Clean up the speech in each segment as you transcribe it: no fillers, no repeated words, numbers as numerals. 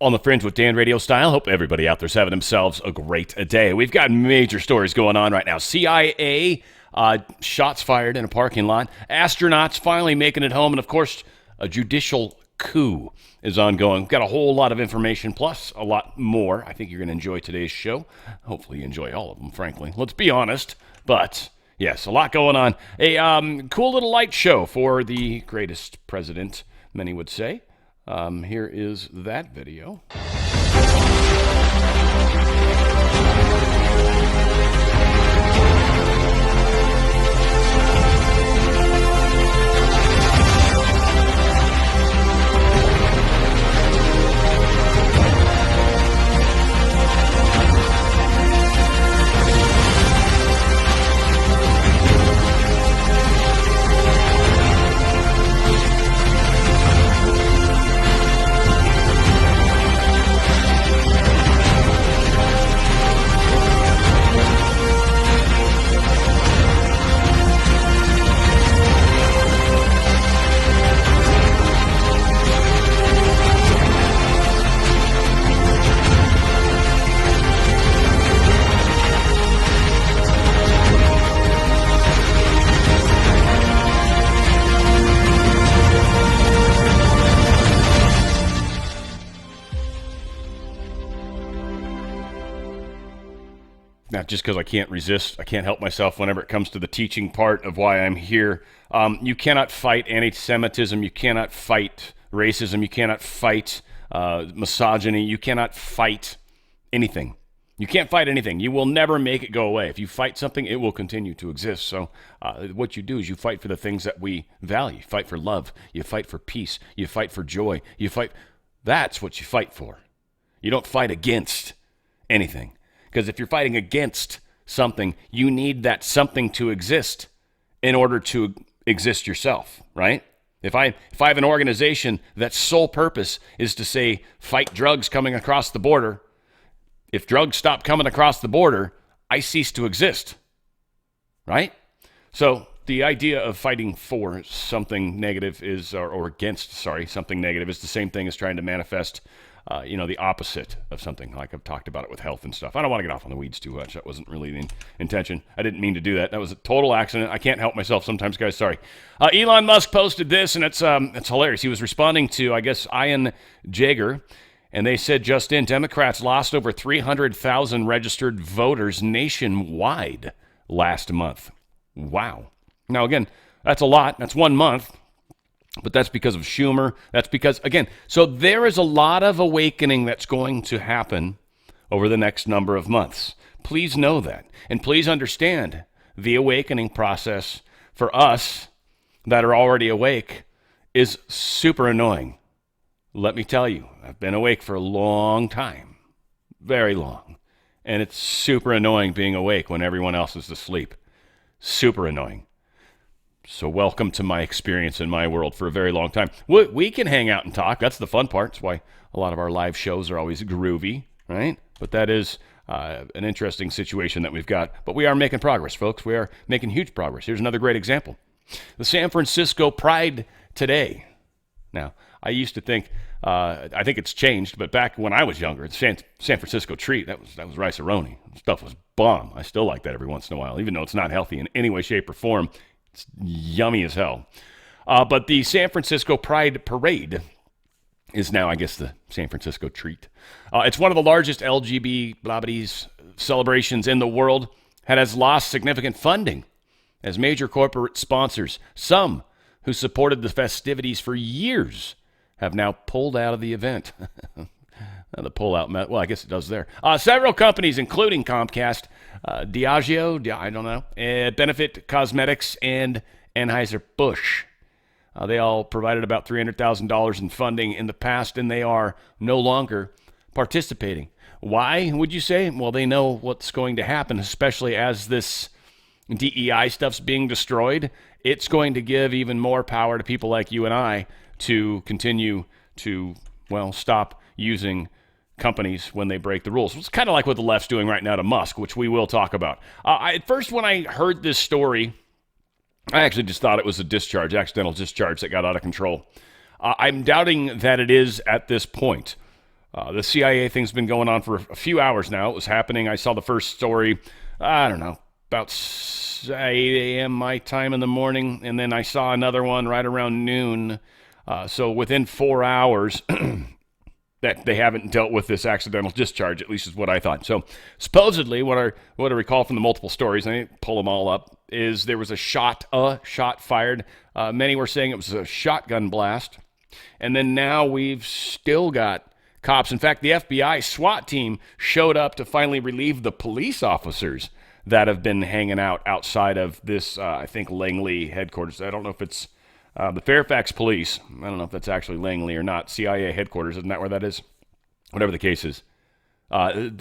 On the Fringe with Dan radio style. Hope everybody out there's having themselves a great day. We've got major stories going on right now. CIA, shots fired in a parking lot. Astronauts finally making it home. And, of course, a judicial coup is ongoing. We've got a whole lot of information, plus a lot more. I think you're going to enjoy today's show. Hopefully you enjoy all of them, frankly. Let's be honest. But, yes, a lot going on. A cool little light show for the greatest president, many would say. Here is that video. Not just because I can't resist, I can't help myself whenever it comes to the teaching part of why I'm here. You cannot fight anti-Semitism, you cannot fight racism, you cannot fight misogyny, you cannot fight anything. You can't fight anything. You will never make it go away. If you fight something, it will continue to exist. So what you do is you fight for the things that we value. You fight for love, you fight for peace, you fight for joy, you fight. That's what you fight for. You don't fight against anything. Because if you're fighting against something, you need that something to exist in order to exist yourself, right? If I have an organization that's sole purpose is to say, fight drugs coming across the border, if drugs stop coming across the border, I cease to exist, right? So the idea of fighting for something negative is, or against, something negative is the same thing as trying to manifest the opposite of something. Like I've talked about it with health and stuff. I don't want to get off on the weeds too much. That wasn't really the intention. I didn't mean to do that. That was a total accident. I can't help myself sometimes, guys. Sorry. Elon Musk posted this, and it's hilarious. He was responding to, I guess, Ian Jaeger, and they said just in, Democrats lost over 300,000 registered voters nationwide last month. Wow. Now, again, that's a lot. That's 1 month. But that's because of Schumer. That's because, again, so there is a lot of awakening that's going to happen over the next number of months. Please know that. And please understand the awakening process for us that are already awake is super annoying. Let me tell you, I've been awake for a long time, very long. And it's super annoying being awake when everyone else is asleep. Super annoying. So welcome to my experience in my world for a very long time. We can hang out and talk. That's the fun part. That's why a lot of our live shows are always groovy, right? But that is an interesting situation that we've got. But we are making progress, folks. We are making huge progress. Here's another great example. The San Francisco Pride today. Now, I used to think, I think it's changed, but back when I was younger, the San Francisco treat, that was rice-a-roni. Stuff was bomb. I still like that every once in a while, even though it's not healthy in any way, shape, or form. It's yummy as hell. But the San Francisco Pride Parade is now, I guess, the San Francisco treat. It's one of the largest LGBT celebrations in the world and has lost significant funding as major corporate sponsors, some who supported the festivities for years, have now pulled out of the event. The pullout, well, I guess it does there. Several companies, including Comcast, Diageo, I don't know, Benefit Cosmetics, and Anheuser-Busch. They all provided about $300,000 in funding in the past, and they are no longer participating. Why, would you say? Well, they know what's going to happen, especially as this DEI stuff's being destroyed. It's going to give even more power to people like you and I to continue to, well, stop using companies when they break the rules. It's kind of like what the left's doing right now to Musk, which we will talk about. At first, when I heard this story, I actually just thought it was a accidental discharge that got out of control. I'm doubting that it is at this point. The CIA thing's been going on for a few hours now. It was happening. I saw the first story, I don't know, about 8 a.m. my time in the morning, and then I saw another one right around noon. So within 4 hours, that they haven't dealt with this accidental discharge, at least is what I thought. So supposedly, what I recall from the multiple stories, and I didn't pull them all up, is there was a shot fired. Many were saying it was a shotgun blast. And then now we've still got cops. In fact, the FBI SWAT team showed up to finally relieve the police officers that have been hanging out outside of this, I think, Langley headquarters. I don't know if it's the Fairfax Police. I don't know if that's actually Langley or not. CIA headquarters, isn't that where that is? Whatever the case is.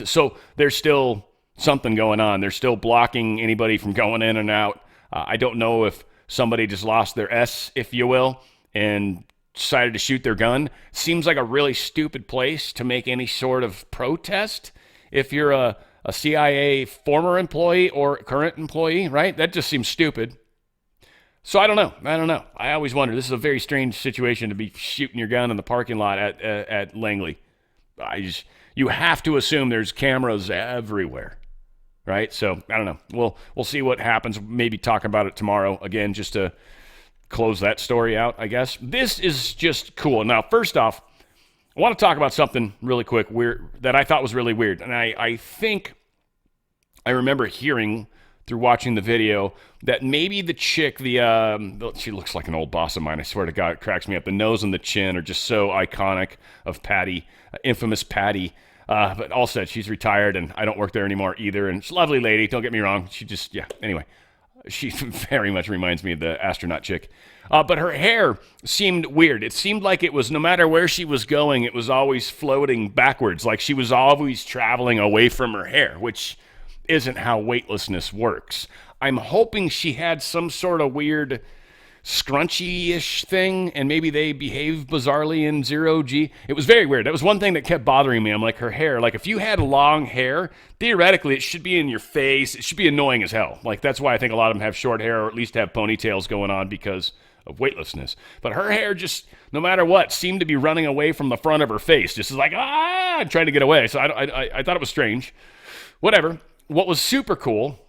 So there's still something going on. They're still blocking anybody from going in and out. I don't know if somebody just lost their S, if you will, and decided to shoot their gun. Seems like a really stupid place to make any sort of protest if you're a CIA former employee or current employee, right? That just seems stupid. So I don't know. I always wonder. This is a very strange situation to be shooting your gun in the parking lot at Langley. You have to assume there's cameras everywhere, right? So I don't know. We'll see what happens. Maybe talk about it tomorrow again, just to close that story out, I guess. This is just cool. Now, first off, I want to talk about something really quick that I thought was really weird. And I think I remember hearing through watching the video that maybe the chick, she looks like an old boss of mine. I swear to God, it cracks me up. The nose and the chin are just so iconic of Patty, infamous Patty. But all said, she's retired and I don't work there anymore either. And she's a lovely lady, don't get me wrong. Anyway. She very much reminds me of the astronaut chick. But her hair seemed weird. It seemed like it was, no matter where she was going, it was always floating backwards, like she was always traveling away from her hair, which isn't how weightlessness works. I'm hoping she had some sort of weird scrunchy-ish thing, and maybe they behave bizarrely in 0G. It was very weird. That was one thing that kept bothering me. I'm like, her hair, like if you had long hair, theoretically it should be in your face. It should be annoying as hell. Like that's why I think a lot of them have short hair or at least have ponytails going on because of weightlessness. But her hair just, no matter what, seemed to be running away from the front of her face. Just like, trying to get away. So I thought it was strange. Whatever. What was super cool,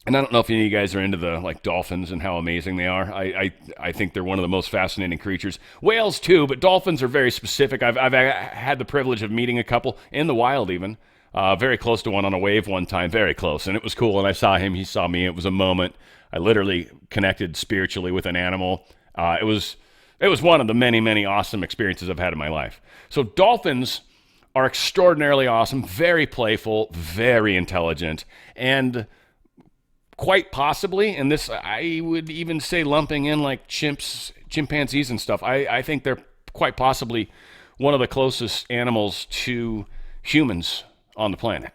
and I don't know if any of you guys are into the dolphins and how amazing they are. I think they're one of the most fascinating creatures. Whales too, but dolphins are very specific. I've had the privilege of meeting a couple in the wild even. Very close to one on a wave one time, very close. And it was cool. And I saw him, he saw me. It was a moment. I literally connected spiritually with an animal. It was one of the many, many awesome experiences I've had in my life. So dolphins are extraordinarily awesome, very playful, very intelligent, and quite possibly, and this I would even say lumping in like chimpanzees and stuff, I think they're quite possibly one of the closest animals to humans on the planet.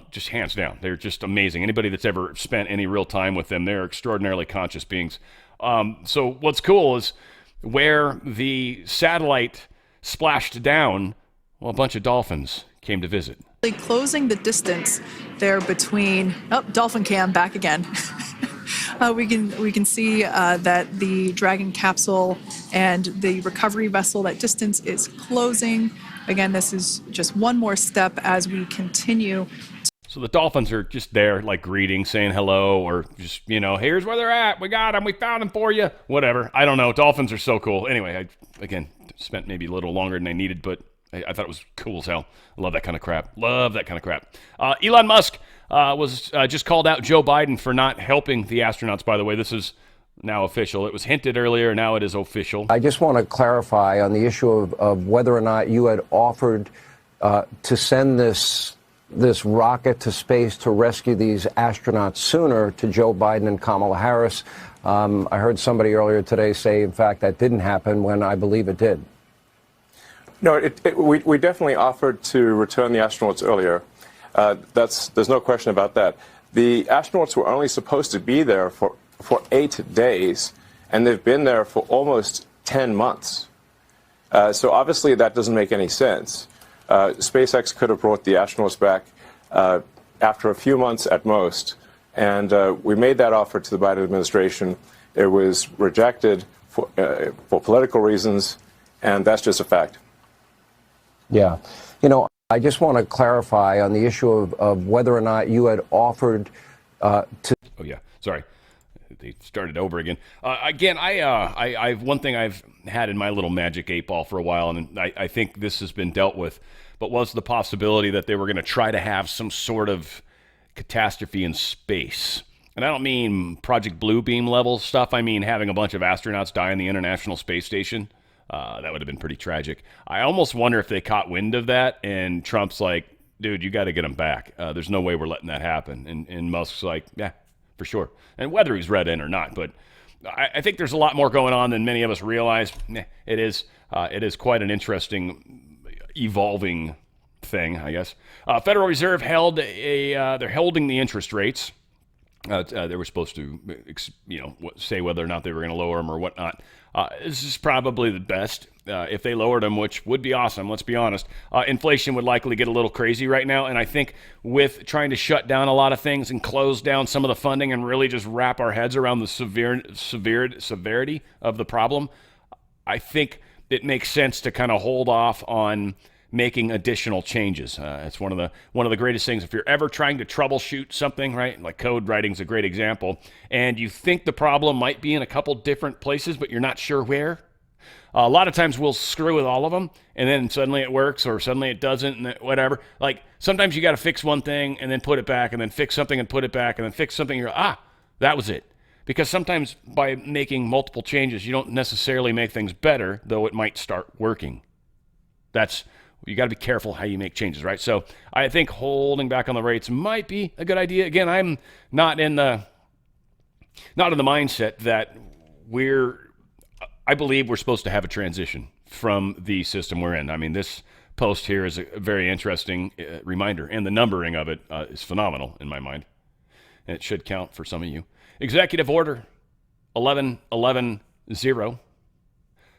Just hands down. They're just amazing. Anybody that's ever spent any real time with them, they're extraordinarily conscious beings. So what's cool is where the satellite splashed down, well, a bunch of dolphins came to visit. Closing the distance there between dolphin cam back again. we can see that the Dragon capsule and the recovery vessel, that distance is closing. Again, this is just one more step as we continue. So the dolphins are just there, like greeting, saying hello, or just, here's where they're at. We got them. We found them for you. Whatever. I don't know. Dolphins are so cool. Anyway, I, again, spent maybe a little longer than I needed, but I thought it was cool as hell. I love that kind of crap. Elon Musk was just called out Joe Biden for not helping the astronauts, by the way. This is now official. It was hinted earlier. Now it is official. I just want to clarify on the issue of whether or not you had offered to send this rocket to space to rescue these astronauts sooner to Joe Biden and Kamala Harris. I heard somebody earlier today say, in fact, that didn't happen when I believe it did. No, we definitely offered to return the astronauts earlier. There's no question about that. The astronauts were only supposed to be there for 8 days, and they've been there for almost 10 months. So obviously that doesn't make any sense. SpaceX could have brought the astronauts back after a few months at most, and we made that offer to the Biden administration. It was rejected for political reasons, and that's just a fact. Yeah. I just want to clarify on the issue of whether or not you had offered to. Oh, yeah. Sorry. They started over again. Again, I've one thing I've had in my little magic 8-ball for a while, and I think this has been dealt with, but was the possibility that they were going to try to have some sort of catastrophe in space. And I don't mean Project Blue Beam level stuff. I mean having a bunch of astronauts die in the International Space Station. That would have been pretty tragic. I almost wonder if they caught wind of that, and Trump's like, dude, you got to get them back. There's no way we're letting that happen. And Musk's like, yeah, for sure. And whether he's read in or not, but I think there's a lot more going on than many of us realize. It is quite an interesting, evolving thing, I guess. Federal Reserve they're holding the interest rates. They were supposed to, say whether or not they were going to lower them or whatnot. This is probably the best. If they lowered them, which would be awesome, let's be honest. Inflation would likely get a little crazy right now, and I think with trying to shut down a lot of things and close down some of the funding and really just wrap our heads around the severity of the problem, I think it makes sense to kind of hold off on making additional changes. It's one of the greatest things. If you're ever trying to troubleshoot something, right, like code writing's a great example, and you think the problem might be in a couple different places, but you're not sure where. A lot of times we'll screw with all of them, and then suddenly it works, or suddenly it doesn't, and whatever. Like sometimes you got to fix one thing and then put it back, and then fix something and put it back, and then fix something. You're that was it. Because sometimes by making multiple changes, you don't necessarily make things better, though it might start working. You got to be careful how you make changes, right? So I think holding back on the rates might be a good idea. Again, I'm not in the mindset that I believe we're supposed to have a transition from the system we're in. I mean, this post here is a very interesting reminder, and the numbering of it is phenomenal in my mind. And it should count for some of you. Executive Order 1110.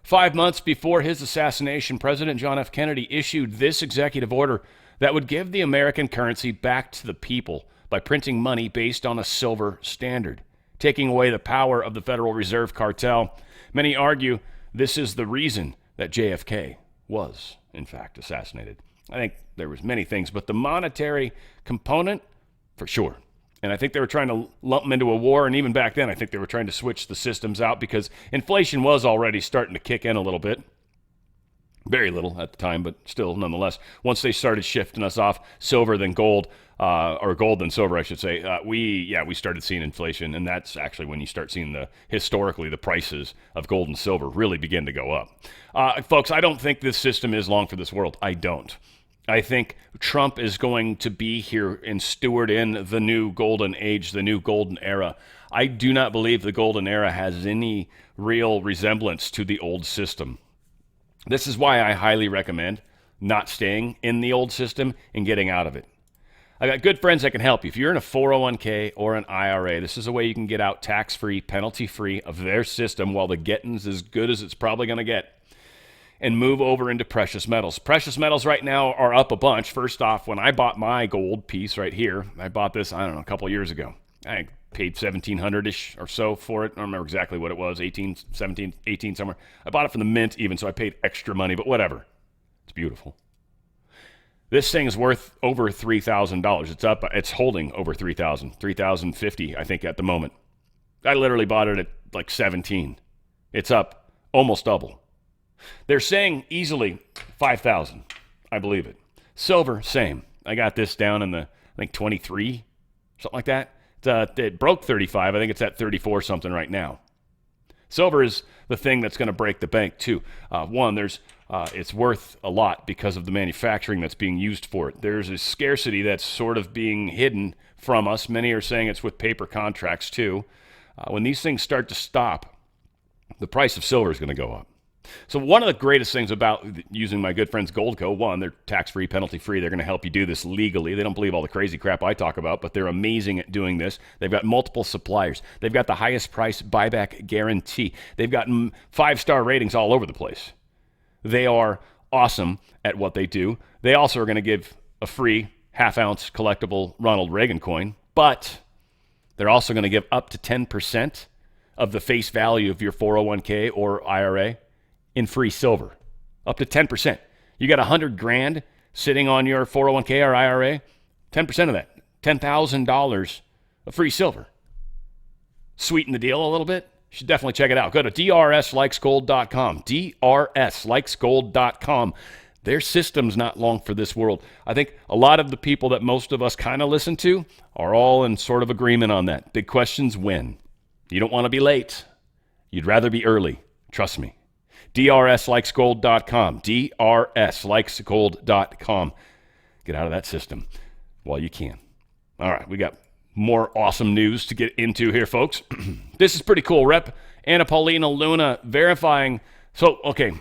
5 months before his assassination, President John F. Kennedy issued this executive order that would give the American currency back to the people by printing money based on a silver standard, taking away the power of the Federal Reserve cartel. Many argue this is the reason that JFK was, in fact, assassinated. I think there was many things, but the monetary component, for sure. And I think they were trying to lump them into a war. And even back then, I think they were trying to switch the systems out because inflation was already starting to kick in a little bit. Very little at the time, but still, nonetheless. Once they started shifting us off silver than gold, or gold than silver, I should say, we started seeing inflation. And that's actually when you start seeing historically, the prices of gold and silver really begin to go up. Folks, I don't think this system is long for this world. I don't. I think Trump is going to be here and steward in the new golden age, the new golden era. I do not believe the golden era has any real resemblance to the old system. This is why I highly recommend not staying in the old system and getting out of it. I got good friends that can help you. If you're in a 401k or an IRA, this is a way you can get out tax-free, penalty-free of their system while the getting's as good as it's probably going to get, and move over into precious metals. Precious metals right now are up a bunch. First off, when I bought my gold piece right here, I bought this, a couple of years ago. I paid $1,700-ish or so for it. I don't remember exactly what it was, 18, 17, 18 somewhere. I bought it from the mint even, so I paid extra money, but whatever. It's beautiful. This thing is worth over $3,000. It's holding over $3,000, $3,050, I think, at the moment. I literally bought it at like 17. It's up almost double. They're saying easily 5,000. I believe it. Silver, same. I got this down in the, 23, something like that. It broke 35. I think it's at 34 something right now. Silver is the thing that's going to break the bank too. It's worth a lot because of the manufacturing that's being used for it. There's a scarcity that's sort of being hidden from us. Many are saying it's with paper contracts too. When these things start to stop, the price of silver is going to go up. So one of the greatest things about using my good friends Goldco, one, they're tax-free, penalty-free. They're going to help you do this legally. They don't believe all the crazy crap I talk about, but they're amazing at doing this. They've got multiple suppliers. They've got the highest price buyback guarantee. They've got 5-star ratings all over the place. They are awesome at what they do. They also are going to give a free half-ounce collectible Ronald Reagan coin, but they're also going to give up to 10% of the face value of your 401k or IRA in free silver, up to 10%. You got 100 grand sitting on your 401k or IRA, 10% of that, $10,000 of free silver. Sweeten the deal a little bit. You should definitely check it out. Go to drslikesgold.com, drslikesgold.com. Their system's not long for this world. I think a lot of the people that most of us kind of listen to are all in sort of agreement on that. Big question's when. You don't want to be late. You'd rather be early. Trust me. drslikesgold.com, drslikesgold.com. Get out of that system while you can. All right, we got more awesome news to get into here, folks. This is pretty cool. Rep. Anna Paulina Luna verifying. So, okay,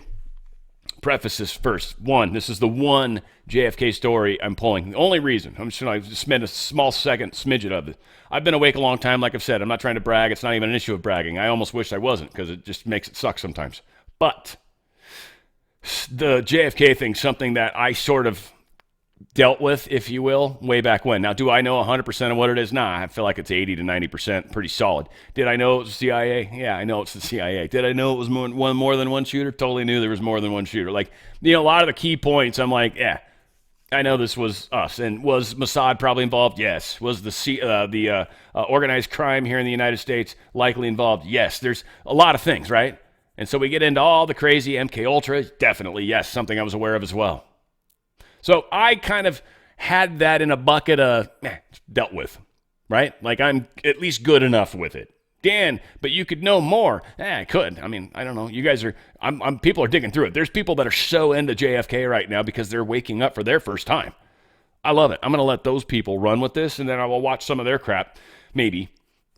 preface this first. One, this is the one JFK story I'm pulling. The only reason, I'm just going to spend a small second smidget of it. I've been awake a long time, like I've said. I'm not trying to brag. It's not even an issue of bragging. I almost wish I wasn't because it just makes it suck sometimes. But the JFK thing, something that I sort of dealt with, if you will, way back when. Now, do I know 100% of what it is? Nah, I feel like it's 80 to 90%, pretty solid. Did I know it was the CIA? Yeah, I know it's the CIA. Did I know it was more than one shooter? Totally knew there was more than one shooter. Like, a lot of the key points, I'm like, yeah, I know this was us. And was Mossad probably involved? Yes. Was the organized crime here in the United States likely involved? Yes. There's a lot of things, right? And so we get into all the crazy MK Ultra. Definitely, yes, something I was aware of as well. So I kind of had that in a bucket of dealt with, right? Like I'm at least good enough with it. Dan, but you could know more. I could. I mean, I don't know. You guys are, people are digging through it. There's people that are so into JFK right now because they're waking up for their first time. I love it. I'm going to let those people run with this, and then I will watch some of their crap, maybe.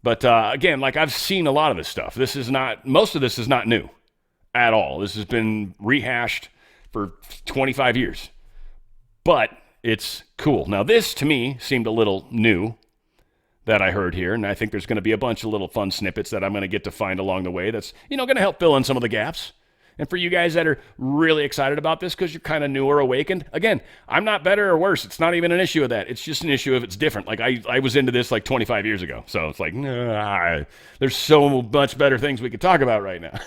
But again, like I've seen a lot of this stuff. Most of this is not new at all. This has been rehashed for 25 years. But it's cool. Now, this to me seemed a little new that I heard here, and I think there's going to be a bunch of little fun snippets that I'm going to get to find along the way that's, going to help fill in some of the gaps. And for you guys that are really excited about this because you're kind of new or awakened, again, I'm not better or worse. It's not even an issue of that. It's just an issue of it's different. Like I was into this like 25 years ago. So it's like, there's so much better things we could talk about right now.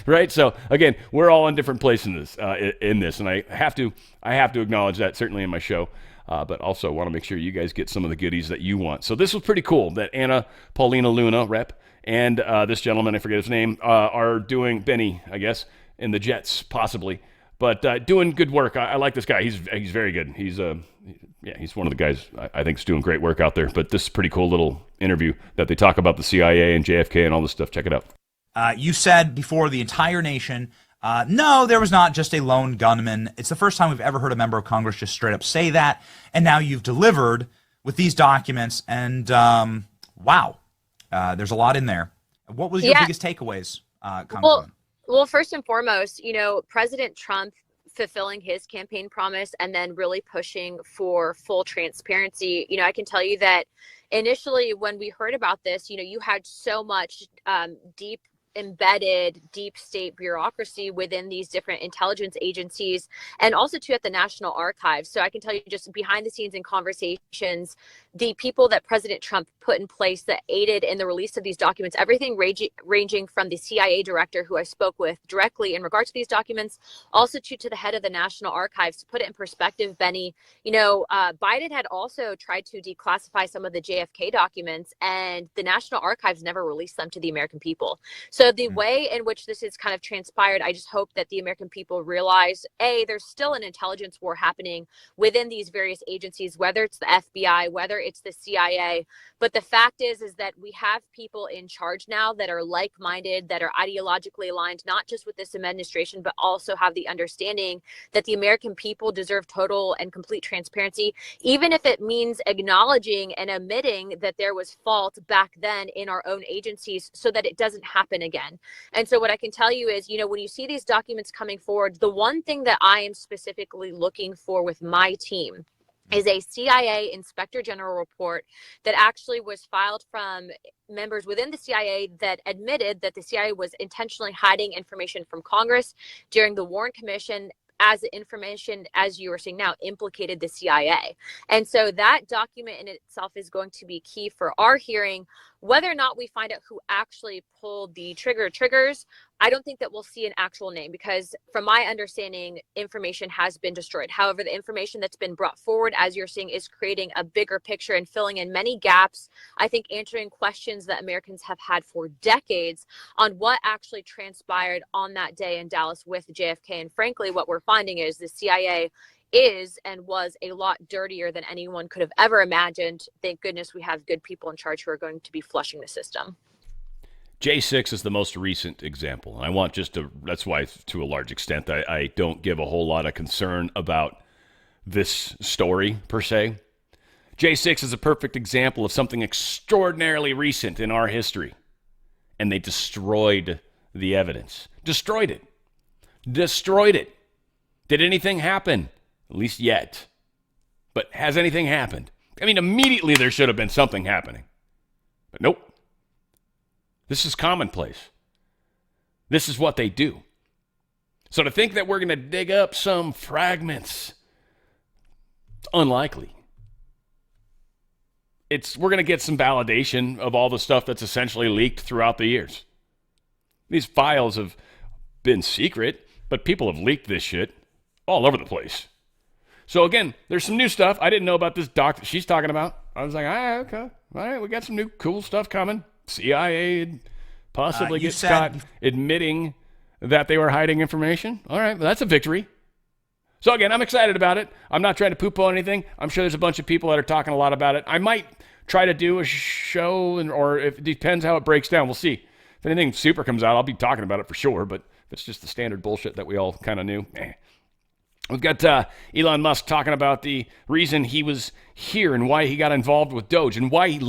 Right? So again, we're all in different places in this. And I have to acknowledge that certainly in my show. But also want to make sure you guys get some of the goodies that you want. So this was pretty cool that Anna Paulina Luna, Rep., and this gentleman, I forget his name, are doing, Benny, I guess, in the Jets, possibly. But doing good work. I like this guy. He's very good. He's one of the guys I think is doing great work out there. But this is a pretty cool little interview that they talk about the CIA and JFK and all this stuff. Check it out. You said before the entire nation, no, there was not just a lone gunman. It's the first time we've ever heard a member of Congress just straight up say that. And now you've delivered with these documents. And wow, there's a lot in there. What was your biggest takeaways, Congresswoman? Well, first and foremost, President Trump fulfilling his campaign promise and then really pushing for full transparency. I can tell you that initially when we heard about this, you had so much embedded deep state bureaucracy within these different intelligence agencies and also too at the National Archives. So I can tell you just behind the scenes in conversations, the people that President Trump put in place that aided in the release of these documents, everything ranging from the CIA director who I spoke with directly in regard to these documents, also to the head of the National Archives. To put it in perspective, Benny, Biden had also tried to declassify some of the JFK documents and the National Archives never released them to the American people. So the way in which this is kind of transpired, I just hope that the American people realize, there's still an intelligence war happening within these various agencies, whether it's the FBI, whether it's the CIA. But the fact is that we have people in charge now that are like-minded, that are ideologically aligned, not just with this administration, but also have the understanding that the American people deserve total and complete transparency, even if it means acknowledging and admitting that there was fault back then in our own agencies so that it doesn't happen again. And so what I can tell you is, when you see these documents coming forward, the one thing that I am specifically looking for with my team is a CIA Inspector General report that actually was filed from members within the CIA that admitted that the CIA was intentionally hiding information from Congress during the Warren Commission, as the information, as you were saying now, implicated the CIA. And so that document in itself is going to be key for our hearing, whether or not we find out who actually pulled the triggers, I don't think that we'll see an actual name because from my understanding, information has been destroyed. However, the information that's been brought forward, as you're seeing, is creating a bigger picture and filling in many gaps. I think answering questions that Americans have had for decades on what actually transpired on that day in Dallas with JFK. And frankly, what we're finding is the CIA is and was a lot dirtier than anyone could have ever imagined. Thank goodness we have good people in charge who are going to be flushing the system. J6 is the most recent example. I want that's why, to a large extent, I don't give a whole lot of concern about this story per se. J6 is a perfect example of something extraordinarily recent in our history. And they destroyed the evidence. Destroyed it. Destroyed it. Did anything happen? At least yet. But has anything happened? I mean, immediately there should have been something happening. But nope. This is commonplace. This is what they do. So to think that we're going to dig up some fragments, it's unlikely. We're going to get some validation of all the stuff that's essentially leaked throughout the years. These files have been secret, but people have leaked this shit all over the place. So again, there's some new stuff. I didn't know about this doc that she's talking about. I was like, okay. All right, we got some new cool stuff coming. CIA possibly gets caught admitting that they were hiding information. All right, well, that's a victory. So again, I'm excited about it. I'm not trying to poo-poo anything. I'm sure there's a bunch of people that are talking a lot about it. I might try to do a show, or if it depends how it breaks down. We'll see. If anything super comes out, I'll be talking about it for sure. But if it's just the standard bullshit that we all kind of knew, We've got Elon Musk talking about the reason he was here and why he got involved with DOGE and why his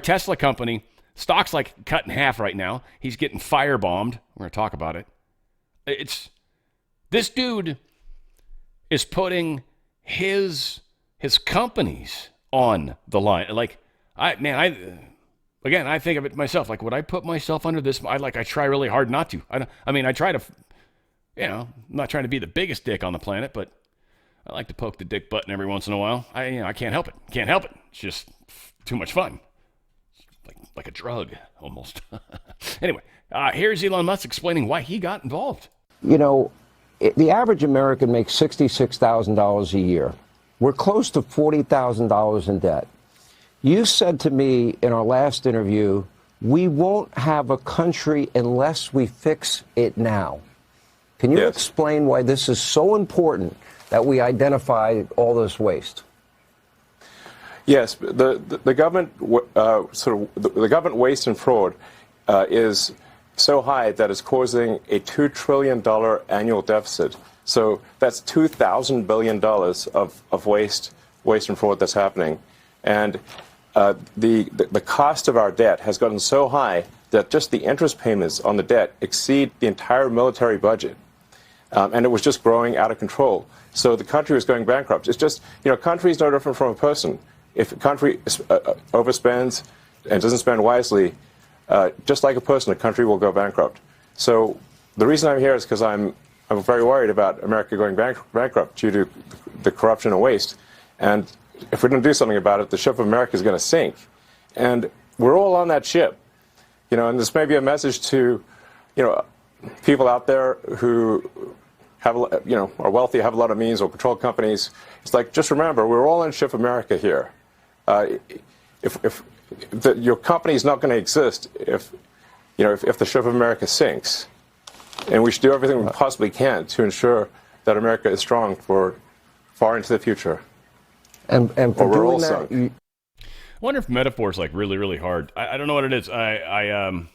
Tesla company stock's like cut in half right now. He's getting firebombed. We're going to talk about it. This dude is putting his companies on the line. Like I think of it myself. Like, would I put myself under this? I try really hard not to. I try to. I'm not trying to be the biggest dick on the planet, but I like to poke the dick button every once in a while. I can't help it. Can't help it. It's just too much fun. Like a drug, almost. Anyway, here's Elon Musk explaining why he got involved. The average American makes $66,000 a year. We're close to $40,000 in debt. You said to me in our last interview, we won't have a country unless we fix it now. Can you explain why this is so important that we identify all this waste? Yes, the government the government waste and fraud is so high that it's causing a $2 trillion annual deficit. So that's $2,000 billion of waste and fraud that's happening, and the cost of our debt has gotten so high that just the interest payments on the debt exceed the entire military budget. And it was just growing out of control. So the country was going bankrupt. It's just, country is no different from a person. If a country overspends and doesn't spend wisely, just like a person, a country will go bankrupt. So the reason I'm here is because I'm very worried about America going bankrupt due to the corruption and waste. And if we don't do something about it, the ship of America is going to sink. And we're all on that ship. And this may be a message to, people out there who have, are wealthy, have a lot of means, or control companies. It's like, just remember, we're all in ship America here. Your company is not going to exist if the ship of America sinks. And we should do everything we possibly can to ensure that America is strong for far into the future. And for doing that, I wonder if metaphor is like really, really hard. I don't know what it is. I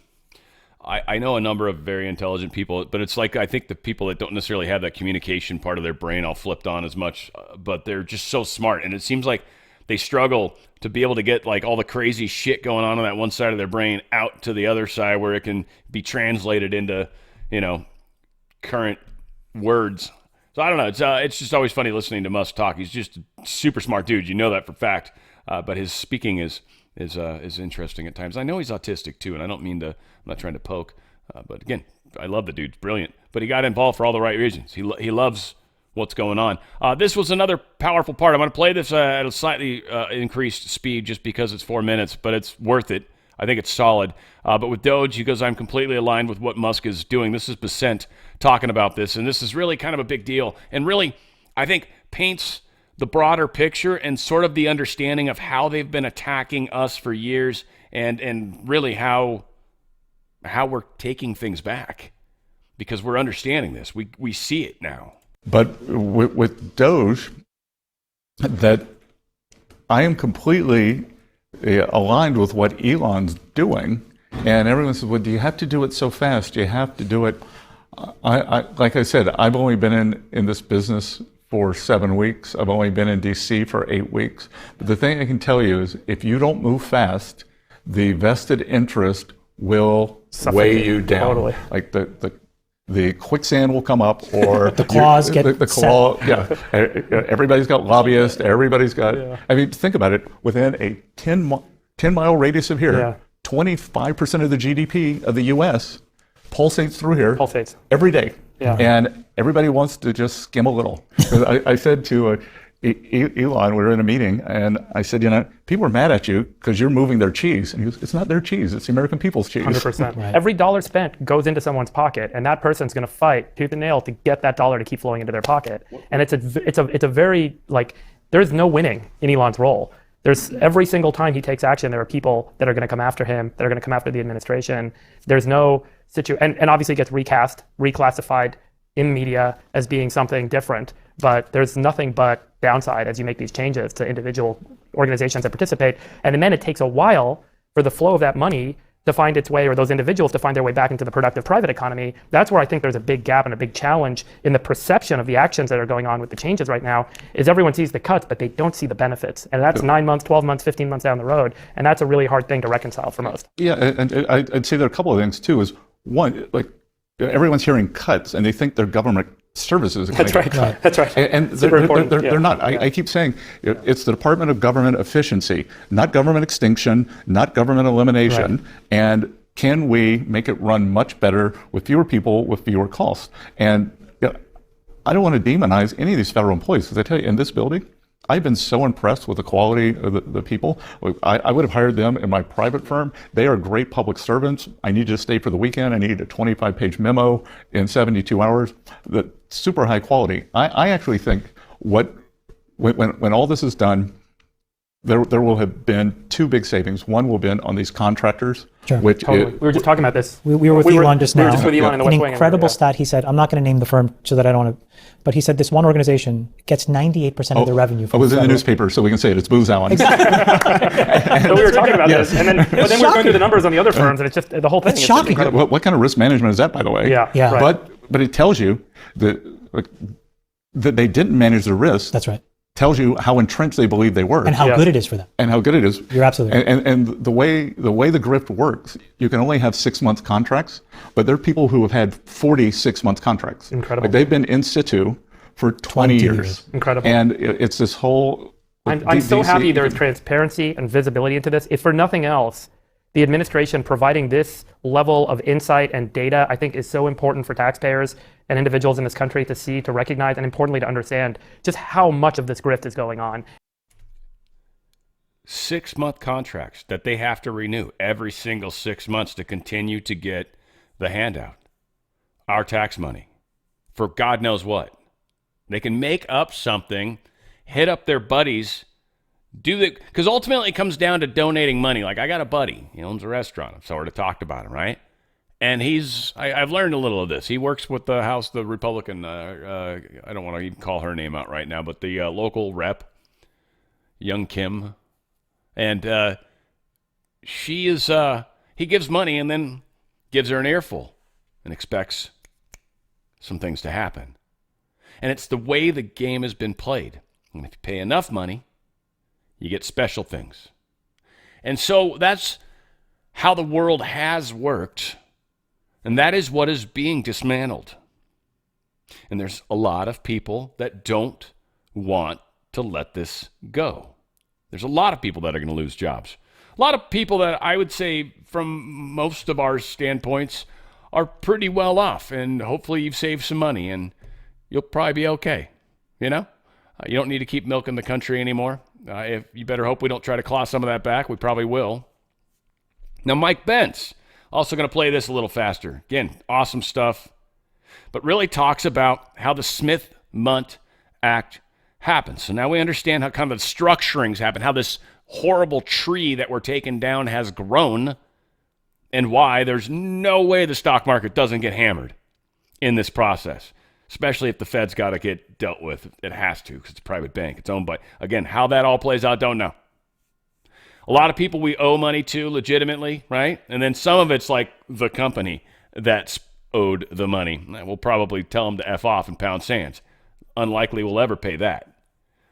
know a number of very intelligent people, but it's like I think the people that don't necessarily have that communication part of their brain all flipped on as much, but they're just so smart. And it seems like they struggle to be able to get like all the crazy shit going on that one side of their brain out to the other side where it can be translated into, current words. So I don't know. It's just always funny listening to Musk talk. He's just a super smart dude. You know that for fact. But his speaking is interesting at times. I know he's autistic too, and I don't mean to. I'm not trying to poke, but again, I love the dude. Brilliant. But he got involved for all the right reasons. He loves what's going on. This was another powerful part. I'm going to play this at a slightly increased speed just because it's 4 minutes, but it's worth it. I think it's solid. But with DOGE, he goes, I'm completely aligned with what Musk is doing. This is Besant talking about this, and this is really kind of a big deal. And really, I think paints the broader picture and sort of the understanding of how they've been attacking us for years, and really how we're taking things back because we're understanding this. We see it now. But with DOGE, that I am completely aligned with what Elon's doing, and everyone says, well, do you have to do it so fast? Do you have to do it? Like I said, I've only been in this business for 7 weeks. I've only been in DC for 8 weeks. But the thing I can tell you is if you don't move fast, the vested interest will weigh you down. Totally. Like the quicksand will come up, or the claws get the claw. Yeah, everybody's got lobbyists. Everybody's got. Yeah. I mean, think about it. Within a 10-mile radius of here, 25% of the GDP of the U.S. pulsates through here. Every day. Yeah. And everybody wants to just skim a little. I said to Elon, we were in a meeting, and I said, people are mad at you because you're moving their cheese. And he goes, it's not their cheese, it's the American people's cheese. 100%. Right. Every dollar spent goes into someone's pocket, and that person's going to fight tooth and nail to get that dollar to keep flowing into their pocket. And it's a very, there's no winning in Elon's role. There's every single time he takes action, there are people that are going to come after him, that are going to come after the administration. There's no and obviously it gets reclassified in media as being something different, but there's nothing but downside as you make these changes to individual organizations that participate. And then it takes a while for the flow of that money to find its way, or those individuals to find their way back into the productive private economy. That's where I think there's a big gap and a big challenge in the perception of the actions that are going on with the changes right now, is everyone sees the cuts, but they don't see the benefits. And that's 9 months, 12 months, 15 months down the road. And that's a really hard thing to reconcile for most. Yeah, and I'd say there are a couple of things too. Is one, everyone's hearing cuts and they think their government services. That's right. That's right. And they're not. I keep saying it's the Department of Government Efficiency, not government extinction, not government elimination. Right. And can we make it run much better with fewer people, with fewer costs? And I don't want to demonize any of these federal employees, because I tell you, in this building, I've been so impressed with the quality of the people. I would have hired them in my private firm. They are great public servants. I need to stay for the weekend. I need a 25-page memo in 72 hours. Super high quality. I actually think when all this is done, there will have been two big savings. One will have been on these contractors. Sure. We were just talking about this. We were with Elon just now. We were just with Elon in the West Wing. An incredible stat. He said, I'm not going to name the firm so that I don't want to, but he said this one organization gets 98% of their revenue from it was in the newspaper, so we can say it. It's Booz Allen. Exactly. So we were talking about this, but then we were going through the numbers on the other firms, and it's just, the whole thing is shocking. What kind of risk management is that, by the way? Yeah. Right. But it tells you that they didn't manage the risk. That's right. Tells you how entrenched they believe they were, and how good it is for them, and how good it is. You're absolutely right. And the way the grift works, you can only have 6 month contracts, but there are people who have had 46 month contracts. Incredible. They've been in situ for 20 years. Incredible. And it's this whole. I'm so happy there is transparency and visibility into this. If for nothing else, the administration providing this level of insight and data, I think, is so important for taxpayers and individuals in this country to see, to recognize, and importantly to understand just how much of this grift is going on. 6 month contracts that they have to renew every single 6 months to continue to get the handout, our tax money, for God knows what. They can make up something, hit up their buddies, do that, because ultimately it comes down to donating money. Like, I got a buddy, he owns a restaurant. I've sort of talked about him, right? And I've learned a little of this. He works with the Republican, I don't want to even call her name out right now, but the local rep, young Kim. And he gives money and then gives her an earful and expects some things to happen. And it's the way the game has been played. And if you pay enough money, you get special things. And so that's how the world has worked. And that is what is being dismantled. And there's a lot of people that don't want to let this go. There's a lot of people that are going to lose jobs. A lot of people that I would say, from most of our standpoints, are pretty well off. And hopefully you've saved some money and you'll probably be okay. You know? You don't need to keep milking the country anymore. If you better hope we don't try to claw some of that back. We probably will. Now, Mike Pence, also going to play this a little faster. Again, awesome stuff, but really talks about how the Smith-Mundt Act happened. So now we understand how kind of the structurings happen, how this horrible tree that we're taking down has grown, and why there's no way the stock market doesn't get hammered in this process, especially if the Fed's got to get dealt with. It has to, because it's a private bank. It's owned by, again, how that all plays out, don't know. A lot of people we owe money to legitimately, right? And then some of it's like the company that's owed the money. We'll probably tell them to F off and pound sands. Unlikely we'll ever pay that.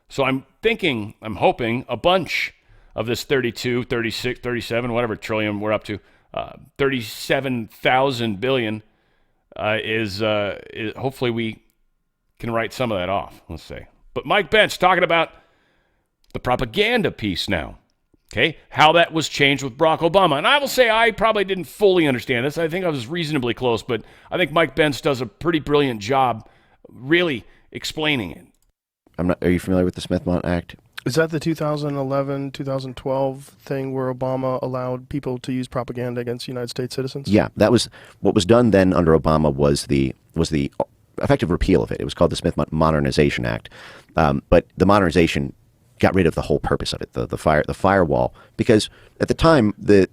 So I'm hoping a bunch of this 32, 36, 37, whatever trillion we're up to, 37,000 billion is hopefully we can write some of that off, let's say. But Mike Pence talking about the propaganda piece now. Okay, how that was changed with Barack Obama. And I will say I probably didn't fully understand this. I think I was reasonably close, but I think Mike Pence does a pretty brilliant job really explaining it. Are you familiar with the Smith-Mundt Act? Is that the 2011, 2012 thing where Obama allowed people to use propaganda against United States citizens? Yeah, that was what was done then under Obama was the effective repeal of it. It was called the Smith-Mundt Modernization Act. But the modernization got rid of the whole purpose of it, the firewall, because at the time the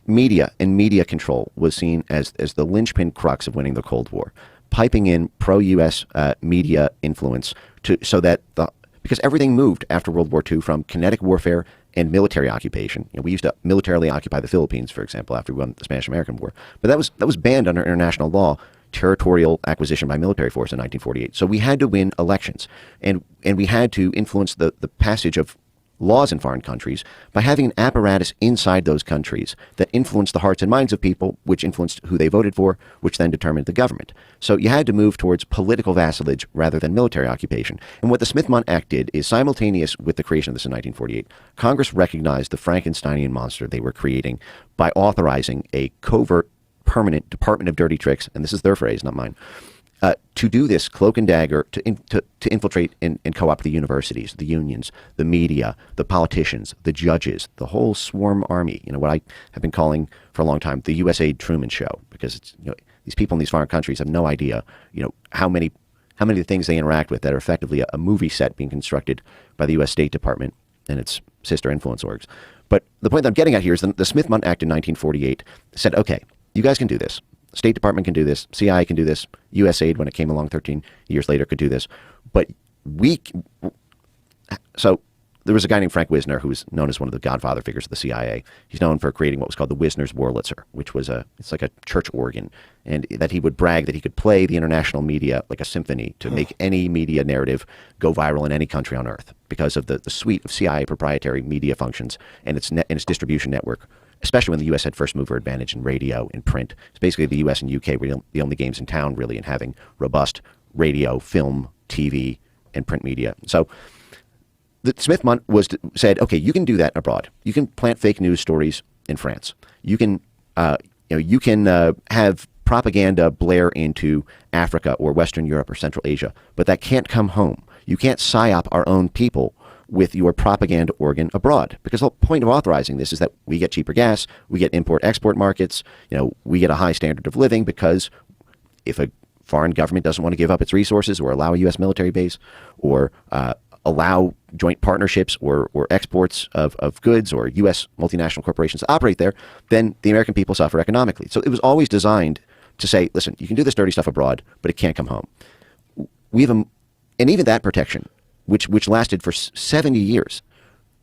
media and media control was seen as the linchpin crux of winning the Cold War, piping in pro-U.S. Media influence because everything moved after World War II from kinetic warfare and military occupation. We used to militarily occupy the Philippines, for example, after we won the Spanish-American War, but that was banned under international law. Territorial acquisition by military force in 1948. So we had to win elections, and we had to influence the passage of laws in foreign countries by having an apparatus inside those countries that influenced the hearts and minds of people, which influenced who they voted for, which then determined the government. So you had to move towards political vassalage rather than military occupation. And what the Smith-Mundt Act did is, simultaneous with the creation of this in 1948, Congress recognized the Frankensteinian monster they were creating by authorizing a covert permanent Department of Dirty Tricks, and this is their phrase, not mine, to do this cloak and dagger, to infiltrate and co-opt the universities, the unions, the media, the politicians, the judges, the whole swarm army. What I have been calling for a long time the USA Truman Show, because it's, these people in these foreign countries have no idea, how many of the things they interact with that are effectively a movie set being constructed by the U.S. State Department and its sister influence orgs. But the point that I'm getting at here is the Smith-Mundt Act in 1948 said, okay, you guys can do this. State Department can do this. CIA can do this. USAID, when it came along 13 years later, could do this. But so there was a guy named Frank Wisner who was known as one of the godfather figures of the CIA. He's known for creating what was called the Wisner's Wurlitzer, which was it's like a church organ, and that he would brag that he could play the international media like a symphony to make any media narrative go viral in any country on earth because of the suite of CIA proprietary media functions and its distribution network, especially when the U.S. had first mover advantage in radio and print. It's basically the U.S. and U.K. were the only games in town, really, in having robust radio, film, TV, and print media. So the Smith-Mundt said, okay, you can do that abroad. You can plant fake news stories in France. You can have propaganda blare into Africa or Western Europe or Central Asia, but that can't come home. You can't psyop our own people with your propaganda organ abroad, because the whole point of authorizing this is that we get cheaper gas, we get import-export markets, we get a high standard of living, because if a foreign government doesn't want to give up its resources or allow a U.S. military base or allow joint partnerships or exports of goods or U.S. multinational corporations to operate there, then the American people suffer economically. So it was always designed to say, listen, you can do this dirty stuff abroad, but it can't come home. And even that protection, which lasted for 70 years,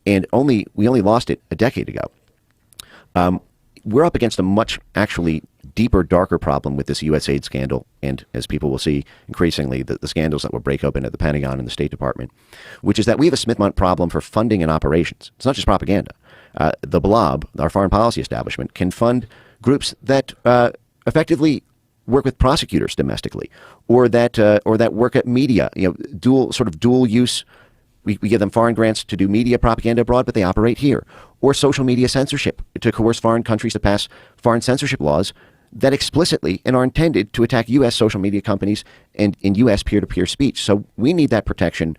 and we only lost it a decade ago. We're up against a much actually deeper, darker problem with this USAID scandal, and as people will see increasingly, the scandals that will break open at the Pentagon and the State Department, which is that we have a Smith-Mundt problem for funding and operations. It's not just propaganda. The Blob, our foreign policy establishment, can fund groups that effectively work with prosecutors domestically, or that work at media, dual use. We give them foreign grants to do media propaganda abroad, but they operate here. Or social media censorship, to coerce foreign countries to pass foreign censorship laws that explicitly and are intended to attack U.S. social media companies and U.S. peer-to-peer speech. So we need that protection.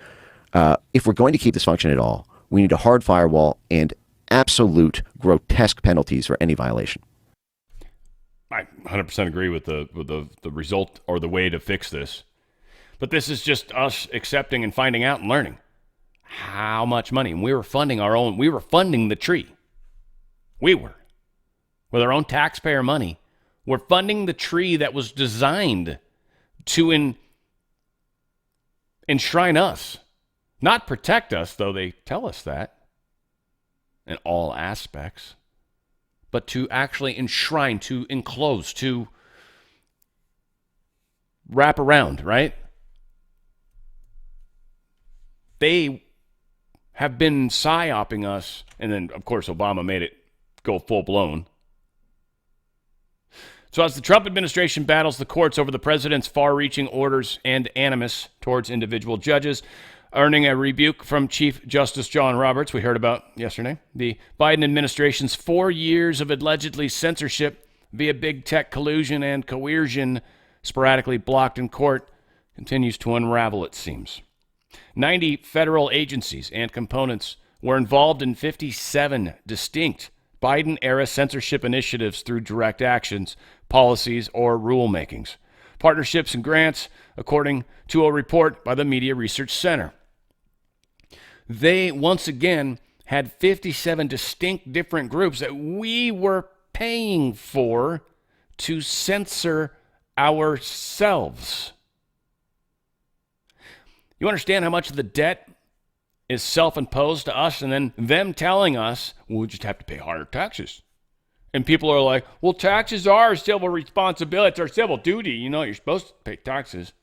If we're going to keep this function at all, we need a hard firewall and absolute grotesque penalties for any violation. I 100% agree with the result or the way to fix this. But this is just us accepting and finding out and learning how much money. And we were funding the tree. We were. With our own taxpayer money, we're funding the tree that was designed to enshrine us. Not protect us, though they tell us that in all aspects, but to actually enshrine, to enclose, to wrap around, right? They have been psyoping us, and then, of course, Obama made it go full-blown. So as the Trump administration battles the courts over the president's far-reaching orders and animus towards individual judges, earning a rebuke from Chief Justice John Roberts, we heard about yesterday, the Biden administration's 4 years of allegedly censorship via big tech collusion and coercion sporadically blocked in court continues to unravel, it seems. 90 federal agencies and components were involved in 57 distinct Biden-era censorship initiatives through direct actions, policies, or rulemakings, partnerships, and grants, according to a report by the Media Research Center. They, once again, had 57 distinct different groups that we were paying for to censor ourselves. You understand how much of the debt is self-imposed to us, and then them telling us, well, we just have to pay higher taxes. And people are like, well, taxes are a civil responsibility. It's our civil duty. You know, you're supposed to pay taxes.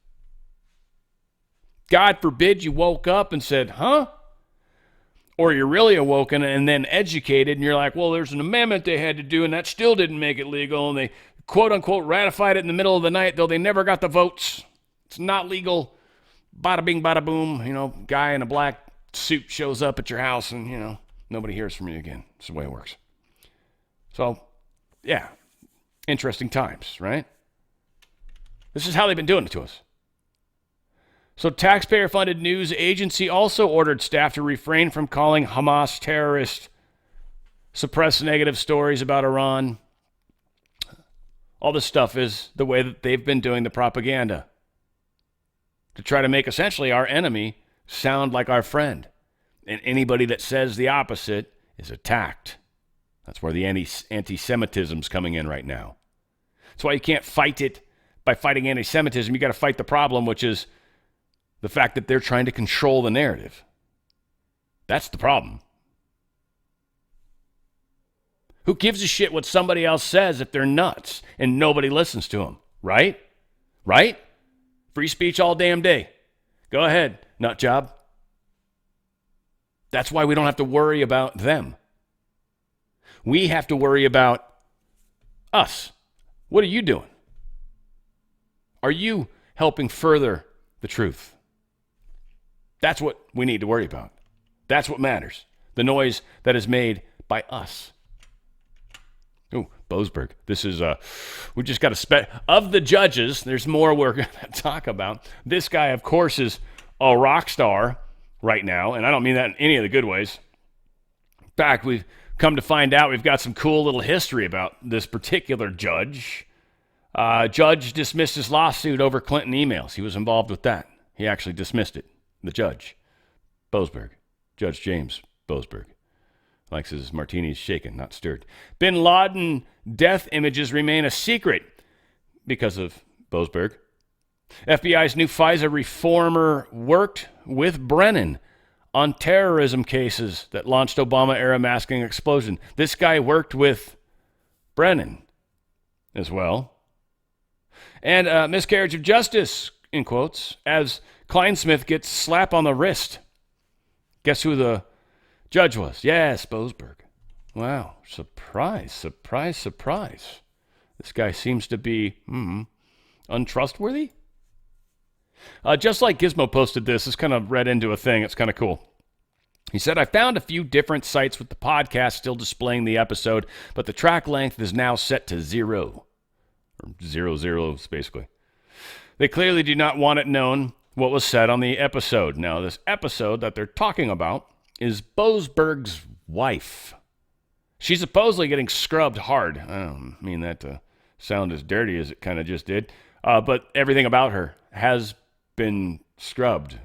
God forbid you woke up and said, huh? Or you're really awoken and then educated, and you're like, well, there's an amendment they had to do, and that still didn't make it legal, and they quote-unquote ratified it in the middle of the night, though they never got the votes. It's not legal. Bada bing, bada boom. You know, guy in a black suit shows up at your house, and, you know, nobody hears from you again. It's the way it works. So, yeah, interesting times, right? This is how they've been doing it to us. So taxpayer-funded news agency also ordered staff to refrain from calling Hamas terrorist, suppress negative stories about Iran. All this stuff is the way that they've been doing the propaganda to try to make essentially our enemy sound like our friend. And anybody that says the opposite is attacked. That's where the anti-Semitism's coming in right now. That's why you can't fight it by fighting anti-Semitism. You got to fight the problem, which is the fact that they're trying to control the narrative. That's the problem. Who gives a shit what somebody else says if they're nuts and nobody listens to them? Right? Right? Free speech all damn day. Go ahead, nut job. That's why we don't have to worry about them. We have to worry about us. What are you doing? Are you helping further the truth? That's what we need to worry about. That's what matters. The noise that is made by us. Ooh, Boasberg. This is, we just got to of the judges, there's more we're going to talk about. This guy, of course, is a rock star right now, and I don't mean that in any of the good ways. In fact, we've come to find out we've got some cool little history about this particular judge. Judge dismissed his lawsuit over Clinton emails. He was involved with that. He actually dismissed it. The judge, Boasberg, Judge James Boasberg, likes his martinis shaken, not stirred. Bin Laden death images remain a secret because of Boasberg. FBI's new FISA reformer worked with Brennan on terrorism cases that launched Obama-era masking explosion. This guy worked with Brennan as well. And miscarriage of justice, in quotes, as Kleinsmith gets slap on the wrist. Guess who the judge was? Yes, Boasberg. Wow. Surprise, surprise, surprise. This guy seems to be untrustworthy. Just like Gizmo posted this, it's kind of read into a thing. It's kind of cool. He said, I found a few different sites with the podcast still displaying the episode, but the track length is now set to 0. Or 00, basically. They clearly do not want it known what was said on the episode. Now, this episode that they're talking about is Boasberg's wife. She's supposedly getting scrubbed hard. I don't mean that to sound as dirty as it kind of just did, but everything about her has been scrubbed.